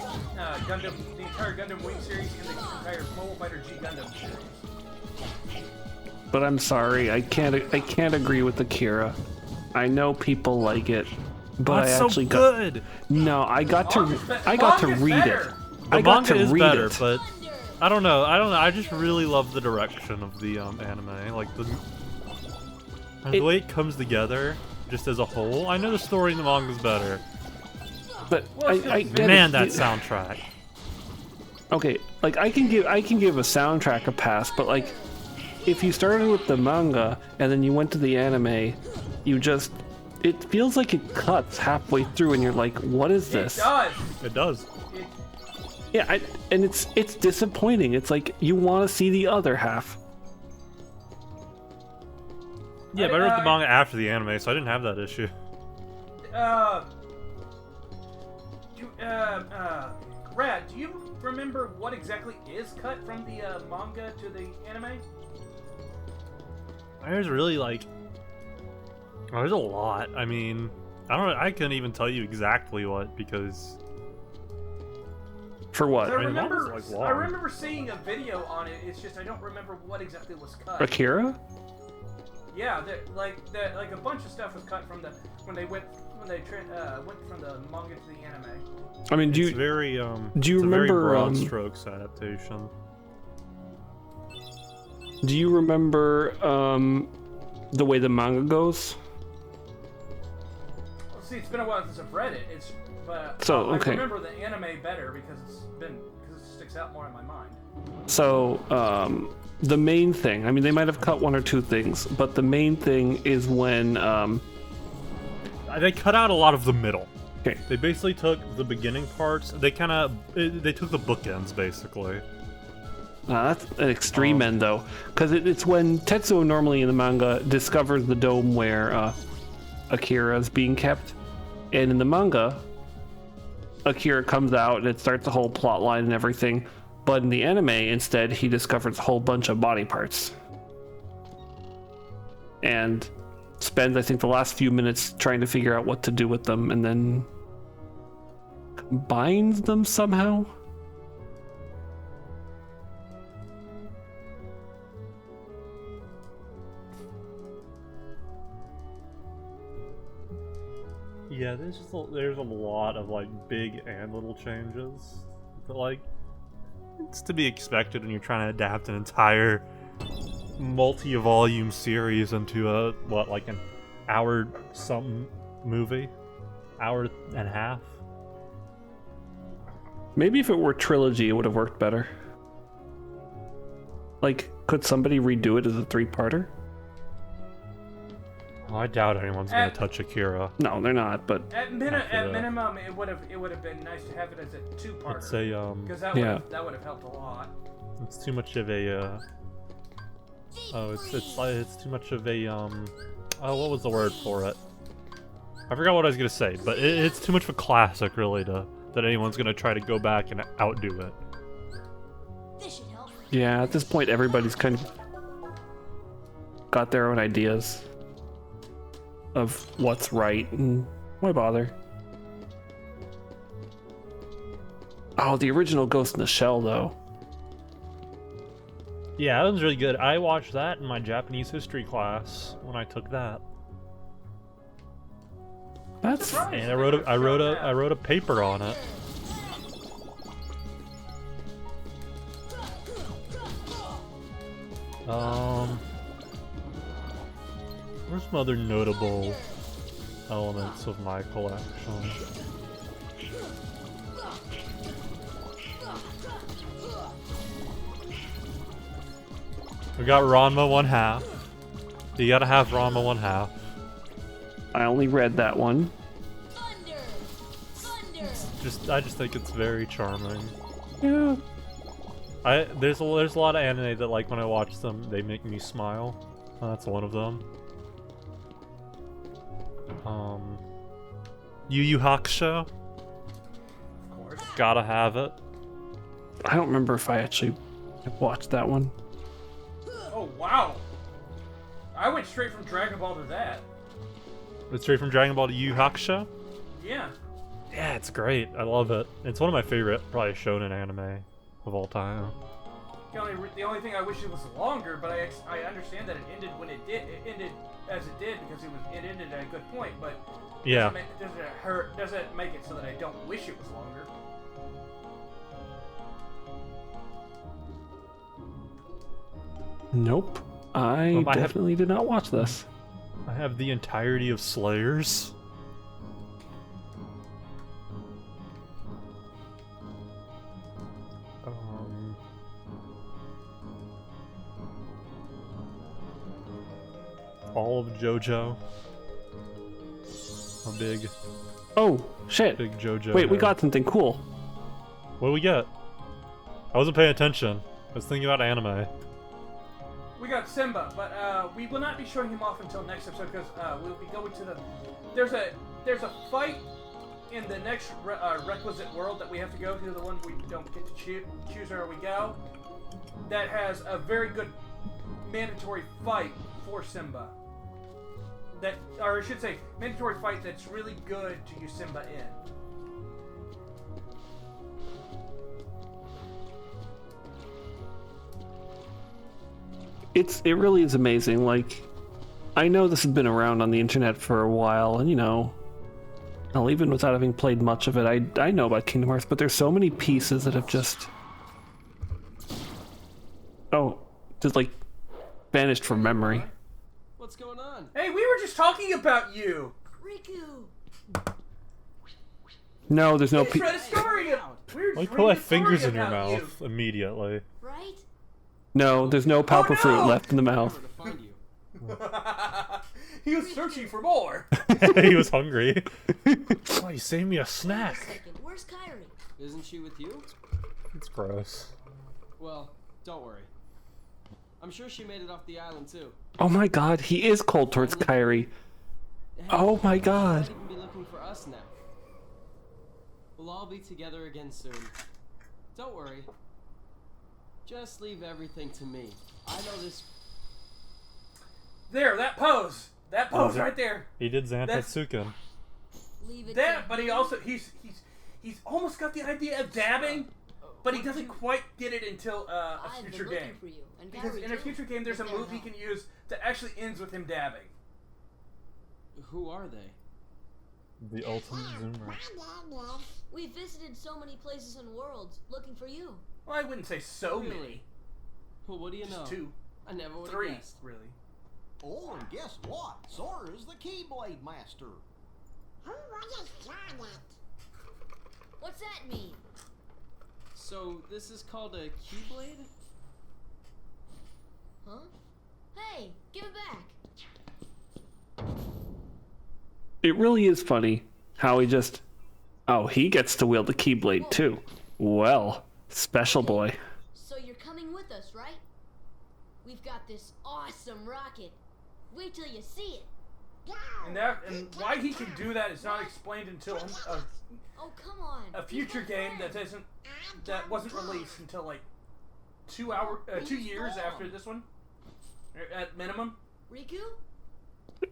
Gundam, the entire Gundam Wing series and the entire Mobile Fighter G Gundam series. But I'm sorry, I can't agree with Akira. I know people like it, but That's I actually so good. I got to read it. The I got manga to is read better, it. but I don't know. I just really love the direction of the anime, like the way it comes together, just as a whole. I know the story in the manga is better. But Well, it's I just- get Man, it. that soundtrack. Okay, like I can give a soundtrack a pass, but like if you started with the manga and then you went to the anime, it feels like it cuts halfway through and you're like, what is this? It does. It does. It, Yeah, and it's disappointing. It's like you want to see the other half. Yeah, but I read the manga after the anime, so I didn't have that issue. Rad, do you remember what exactly is cut from the manga to the anime? There's really there's a lot. I mean, I don't know. I couldn't even tell you exactly what because For what? I mean, remember, manga's, like, I long. remember seeing a video on it. It's just I don't remember what exactly was cut. Akira? Yeah, like a bunch of stuff was cut from when they went when they went from the manga to the anime. I mean, It's very do you it's a very remember, broad strokes adaptation. do you remember the way the manga goes? Well, see, it's been a while since I've read it. But So, okay. I remember the anime better because it sticks out more in my mind. So, the main thing, I mean, they might have cut one or two things, but the main thing is when, They cut out a lot of the middle. okay, They basically took the beginning parts. They took the bookends basically. that's an extreme end, though, because it's when Tetsuo normally in the manga discovers the dome where Akira is being kept, and in the manga, Akira comes out and it starts a whole plot line and everything, but in the anime, instead, he discovers a whole bunch of body parts. And spends, I think, the last few minutes trying to figure out what to do with them, and then combines them somehow? Yeah, there's a lot of like big and little changes, but like it's to be expected when you're trying to adapt an entire multi-volume series into a like an hour something movie, hour and a half. Maybe if it were trilogy, it would have worked better. Like, could somebody redo it as a three-parter? Well, I doubt anyone's gonna touch Akira. No, they're not, but At minimum, it would have been nice to have it as a two-parter. It's a because that would have helped a lot. it's too much of a it's too much of a what was the word for it? I forgot what I was gonna say, but it's too much of a classic really that anyone's gonna try to go back and outdo it. This should help. yeah, at this point, everybody's kind of got their own ideas of what's right, and why bother? Oh, the original Ghost in the Shell, though. Yeah, that was really good. I watched that in my Japanese history class when I took that, That's and I wrote a paper on it. Where's some other notable elements of my collection? We got Ranma 1/2. You gotta have Ranma 1/2. I only read that one. Thunder! I just think it's very charming. Yeah. There's a lot of anime that like when I watch them they make me smile. That's one of them. Yu Yu Hakusho. Of course. Gotta have it. I don't remember if I actually watched that one. Oh wow! I went straight from Dragon Ball to that. It's straight from Dragon Ball to Yu Yu Hakusho. Yeah. Yeah, it's great. I love it. It's one of my favorite, probably shonen anime of all time. The only thing I wish it was longer, but I understand that it ended when it did. It ended as it did because it ended at a good point. But Yeah. does it make it so that I don't wish it was longer? Nope. I definitely did not watch this. I have the entirety of Slayers. All of JoJo. A big Oh, shit. JoJo. Wait, we head. got something cool. What do we get? I wasn't paying attention. I was thinking about anime. We got Simba, but we will not be showing him off until next episode because we'll be going to the. There's a fight in the next requisite world that we have to go to. The one we don't get to choose where we go. That has a very good mandatory fight for Simba. Or I should say, mandatory fight that's really good to use Simba in. It really is amazing. Like, I know this has been around on the internet for a while, and Well, even without having played much of it, I know about Kingdom Hearts, but there's so many pieces that have just like vanished from memory. What's going on? Hey, we were just talking about you. Riku! No, there's no We just read a story. We were just Why you reading put my a story fingers in your about you. mouth immediately? Right? No, there's no Palpa no! fruit left in the mouth. Where to find you? He was searching for more. He was hungry. Oh, you saved me a Wait a snack. second, where's Kairi? Isn't she with you? It's gross. Well, don't worry. I'm sure she made it off the island too. Oh my god, he is cold towards Kairi. Hey, Oh my god. She might even be looking for us now. We'll all be together again soon. Don't worry. Just leave everything to me. I know this. There, that pose. That pose Oh, right there. He did That's- Zantetsuken. Leave it That, to but he me. also he's almost got the idea of dabbing, but he doesn't quite get it until a I've been future looking game. for you, and Because Kairi in a too. future game, there's a With their move he help. can use that actually ends with him dabbing. Who are they? The ultimate zoomer. We visited so many places and worlds looking for you. Well, I wouldn't say so Really? many. Well, what do you know? Just two, I never would have three, guessed. really. Oh, and guess what? Sora's the Keyblade Master. What's that mean? So this is called a Keyblade? Huh? Hey, give it back. It really is funny how he just... Oh, he gets to wield the Keyblade too. Well, special boy. So you're coming with us, right? We've got this awesome rocket. Wait till you see it. And why he can do that is not explained until Oh, come on. a future He's my game friend. that wasn't released until like 2 years after this one, at minimum. Riku?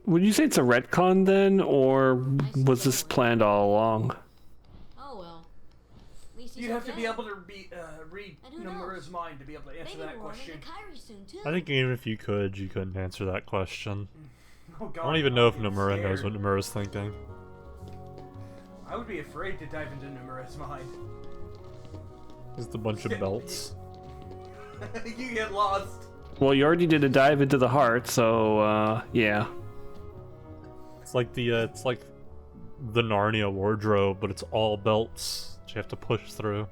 Would you say it's a retcon then, or was this planned all along? Oh well. At least he's You'd have to okay. be able to read And who Nomura's knows? mind to be able to answer Maybe that we'll run question. into Kairi soon too. I think even if you couldn't answer that question. Oh God, I don't even know if I'm Nomura knows scared. what Nomura's thinking. I would be afraid to dive into Nomura's mind. Just a bunch of belts. You get lost. Well, you already did a dive into the heart, so, yeah. It's like the Narnia wardrobe, but it's all belts that you have to push through.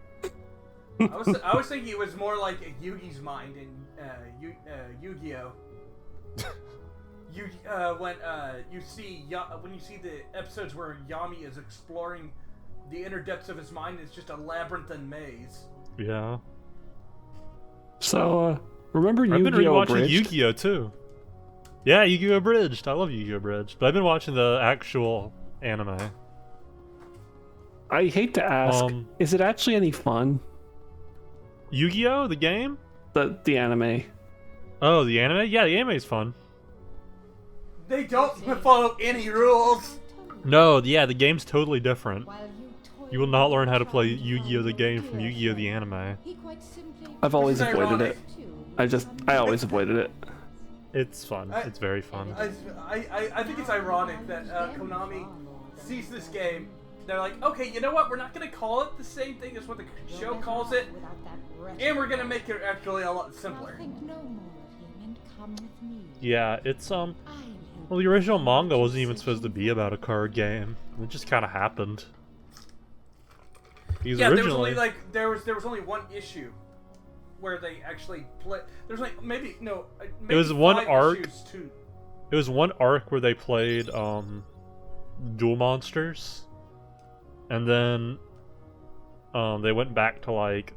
I was thinking it was more like a Yugi's mind in Yu-Gi-Oh. When you see the episodes where Yami is exploring the inner depths of his mind, it's just a labyrinthine maze. Yeah. So, remember I've been Yu-Gi-Oh! rewatching Abridged? Yu-Gi-Oh! Too. Yeah, Yu-Gi-Oh! Abridged. I love Yu-Gi-Oh! Abridged. But I've been watching the actual anime. I hate to ask, is it actually any fun? Yu-Gi-Oh! The game? The anime? Oh, the anime? Yeah, the anime's fun. They don't follow any rules. No, yeah, the game's totally different. You will not learn how to play Yu-Gi-Oh! The game from Yu-Gi-Oh! The anime. I've always Which is avoided ironic. it. I always avoided it. It's fun. I- It's very fun. I think it's ironic that Konami sees this game. They're like, okay, you know what? We're not gonna call it the same thing as what the show calls it, and we're gonna make it actually a lot simpler. Yeah, it's well, the original manga wasn't even supposed to be about a card game. It just kind of happened. Because Yeah, originally, there was only one issue where they actually play. There's like maybe was one 5 arc. issues too. it was one arc where they played Duel Monsters, and then they went back to like,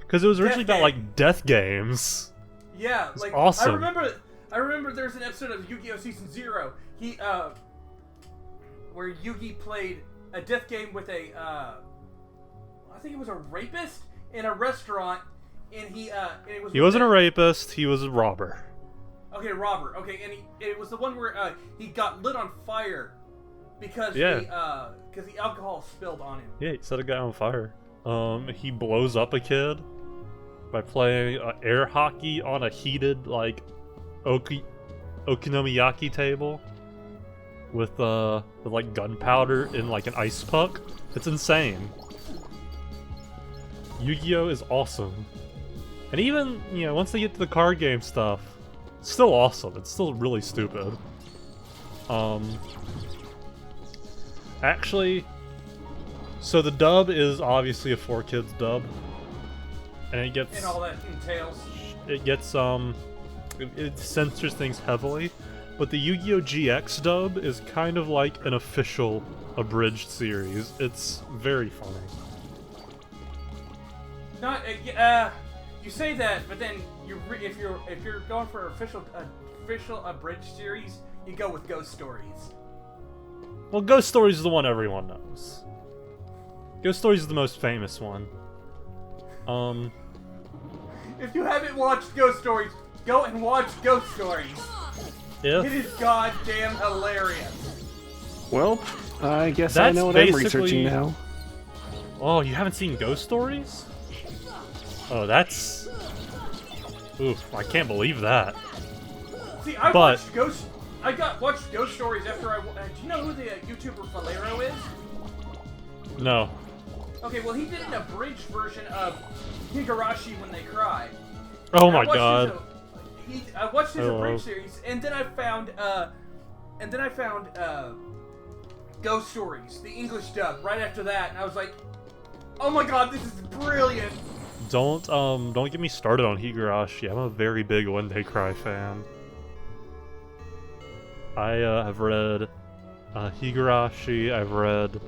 because it was originally Death about like death games. Yeah, like awesome. I remember there's an episode of Yu-Gi-Oh! Season 0. Where Yugi played a death game with a I think it was a rapist in a restaurant, and it was He wasn't a rapist. He was a robber. Okay, robber. Okay, and it was the one where he got lit on fire because Yeah. because the alcohol spilled on him. Yeah, he set a guy on fire. He blows up a kid by playing air hockey on a heated like okonomiyaki table. with like gunpowder in like an ice puck. It's insane. Yu-Gi-Oh is awesome. And even, you know, once they get to the card game stuff, it's still awesome. It's still really stupid. Actually, so the dub is obviously a 4Kids dub. And it gets... And all that entails. It gets, it censors things heavily. But the Yu-Gi-Oh! GX dub is kind of like an official abridged series. It's very funny. Not, you say that, but then if you're going for official abridged series, you go with Ghost Stories. Well, Ghost Stories is the one everyone knows. Ghost Stories is the most famous one. If you haven't watched Ghost Stories, go and watch Ghost Stories. It is goddamn hilarious. Well, I guess That's I know what I'm basically- researching now. Oh, you haven't seen Ghost Stories? Oh, that's... Oof, I can't believe that. See, watched Ghost Stories after I. Do you know who the YouTuber Valero is? No. Okay, well he did an abridged version of Higurashi When They Cry. Oh And my god. I watched his Hello. abridged series, and then I found Ghost Stories, the English dub, right after that, and I was like, oh my god, this is brilliant. Don't get me started on Higurashi. I'm a very big When They Cry fan. I have read Higurashi, I've read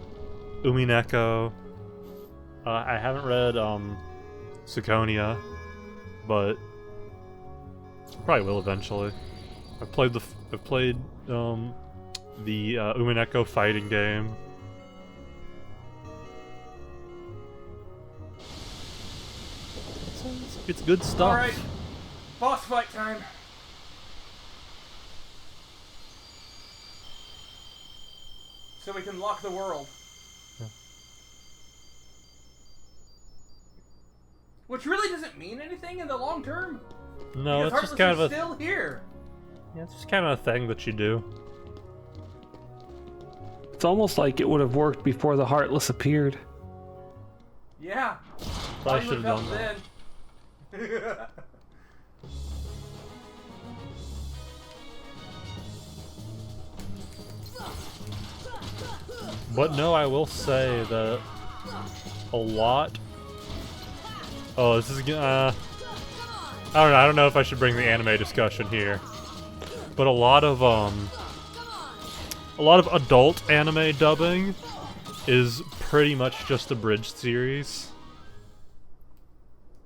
Umineko. I haven't read Sukonia, but probably will eventually. I've played the Umineko fighting game. It's good stuff. Alright, boss fight time. So we can lock the world. Yeah. Which really doesn't mean anything in the long term. No, because it's just Heartless kind is of a still here. yeah, it's just kind of a thing that you do. It's almost like it would have worked before the Heartless appeared. Yeah. I Mine should have would done help that. then. But no, I will say that a lot. Oh, this is I don't know. I don't know if I should bring the anime discussion here, but a lot of adult anime dubbing is pretty much just a bridged series.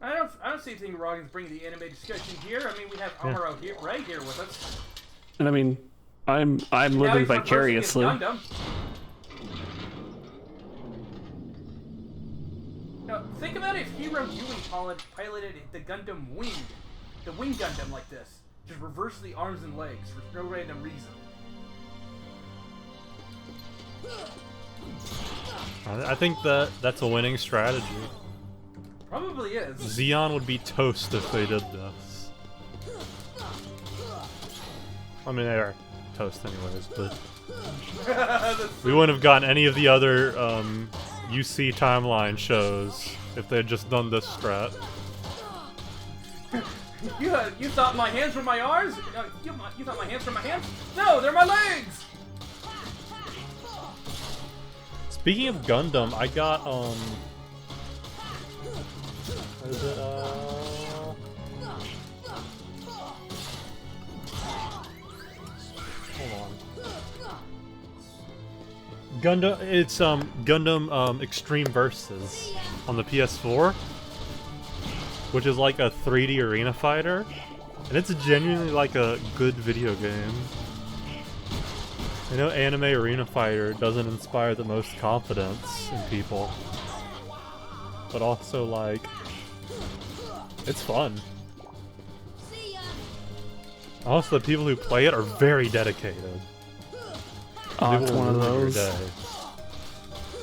I don't see anything wrong with bringing the anime discussion here. I mean, we have Amuro here, right here with us. And I mean, I'm Now living he's reversing his vicariously. Gundam. Now, think about if Hiro Yui piloted the Gundam Wing, the Wing Gundam like this. Just reverse the arms and legs for no random reason. I think that's a winning strategy. Probably is. Xeon would be toast if they did this. I mean, they are toast anyways, but we wouldn't have gotten any of the other UC timeline shows if they had just done this strat. You thought my hands were my arms? You thought my hands were my hands? No, they're my legs! Speaking of Gundam, I got what is it? Hold on. Gundam. It's Gundam Extreme Versus on the PS4, which is like a 3D arena fighter, and it's genuinely like a good video game. I know Anime Arena Fighter doesn't inspire the most confidence in people, but also, like, it's fun. See ya. Also, the people who play it are very dedicated. Oh, They it's will one of ruin your those. day.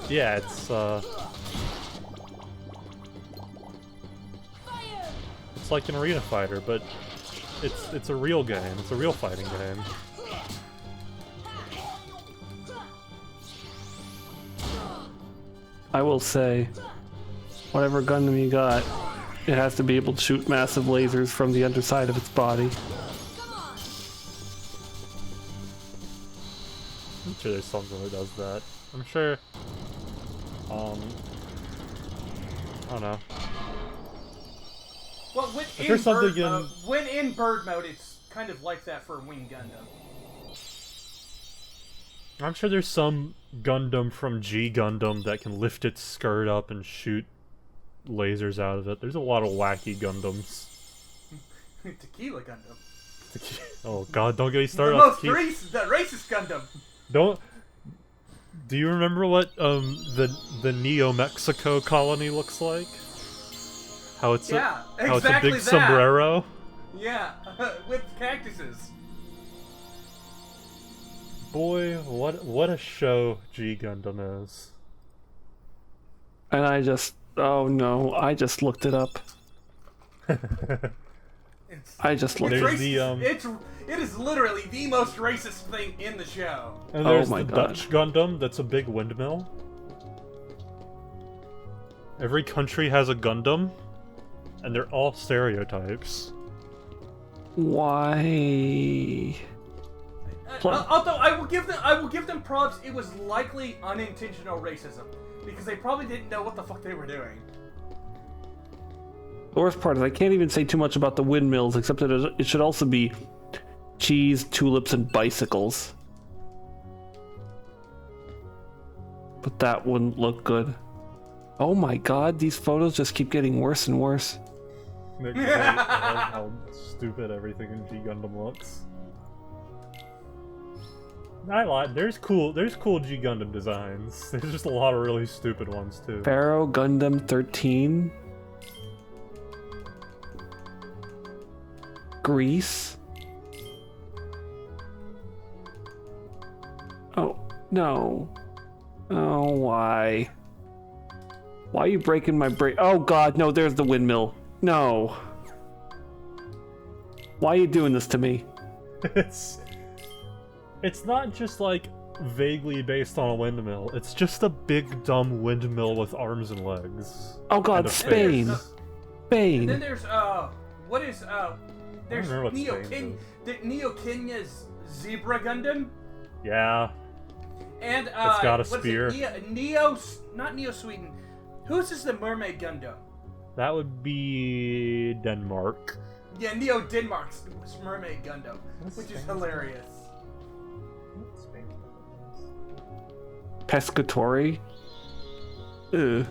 Yeah, it's it's like an arena fighter, but it's a real game. It's a real fighting game. I will say, whatever Gundam you got, it has to be able to shoot massive lasers from the underside of its body. I'm sure there's something that does that. I'm sure. I don't know. Well, when in bird mode, it's kind of like that for Wing Gundam. I'm sure there's some Gundam from G Gundam that can lift its skirt up and shoot lasers out of it. There's a lot of wacky Gundams. Tequila Gundam. Oh god, don't get me started The on most tequila. racist Gundam. Don't. Do you remember what the Neo Mexico colony looks like? How it's Yeah, how exactly it's a big that. sombrero. Yeah, with cactuses. Boy, what a show G Gundam is. And oh no, I just looked it up. I just looked There's it up. the It is literally the most racist thing in the show. And there's my the God. Dutch Gundam that's a big windmill. Every country has a Gundam, and they're all stereotypes. Why? Although I will give them props. It was likely unintentional racism because they probably didn't know what the fuck they were doing. The worst part is I can't even say too much about the windmills, except that it should also be cheese, tulips, and bicycles. But that wouldn't look good. Oh my god, these photos just keep getting worse and worse. I love how stupid everything in G Gundam looks. I lied. There's cool G Gundam designs. There's just a lot of really stupid ones too. Pharaoh Gundam 13. Greece. Oh, no. Oh, why? Why are you breaking my brain? Oh god, no, there's the windmill. No. Why are you doing this to me? It's not just like vaguely based on a windmill. It's just a big dumb windmill with arms and legs. Oh god, And a Spain. face. Spain. And then there's there's remember what Spain Neo Kenya's Zebra Gundam. Yeah. And It's got a what is it? spear. Not Neo Sweden. Whose is the Mermaid Gundam? That would be Denmark. Yeah, Neo Denmark's Mermaid Gundam, which is hilarious. Pescatori. Ugh.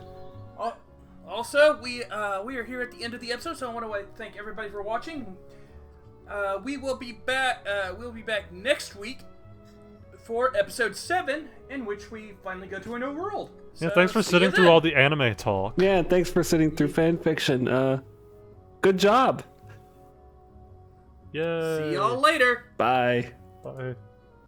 Also, we are here at the end of the episode, so I want to thank everybody for watching. We will be back. We'll be back next week for episode 7, in which we finally go to a new world. Yeah, So, thanks for see sitting you through then. all the anime talk. Yeah, thanks for sitting through fan fiction. Good job. Yay. See y'all later. Bye. Bye.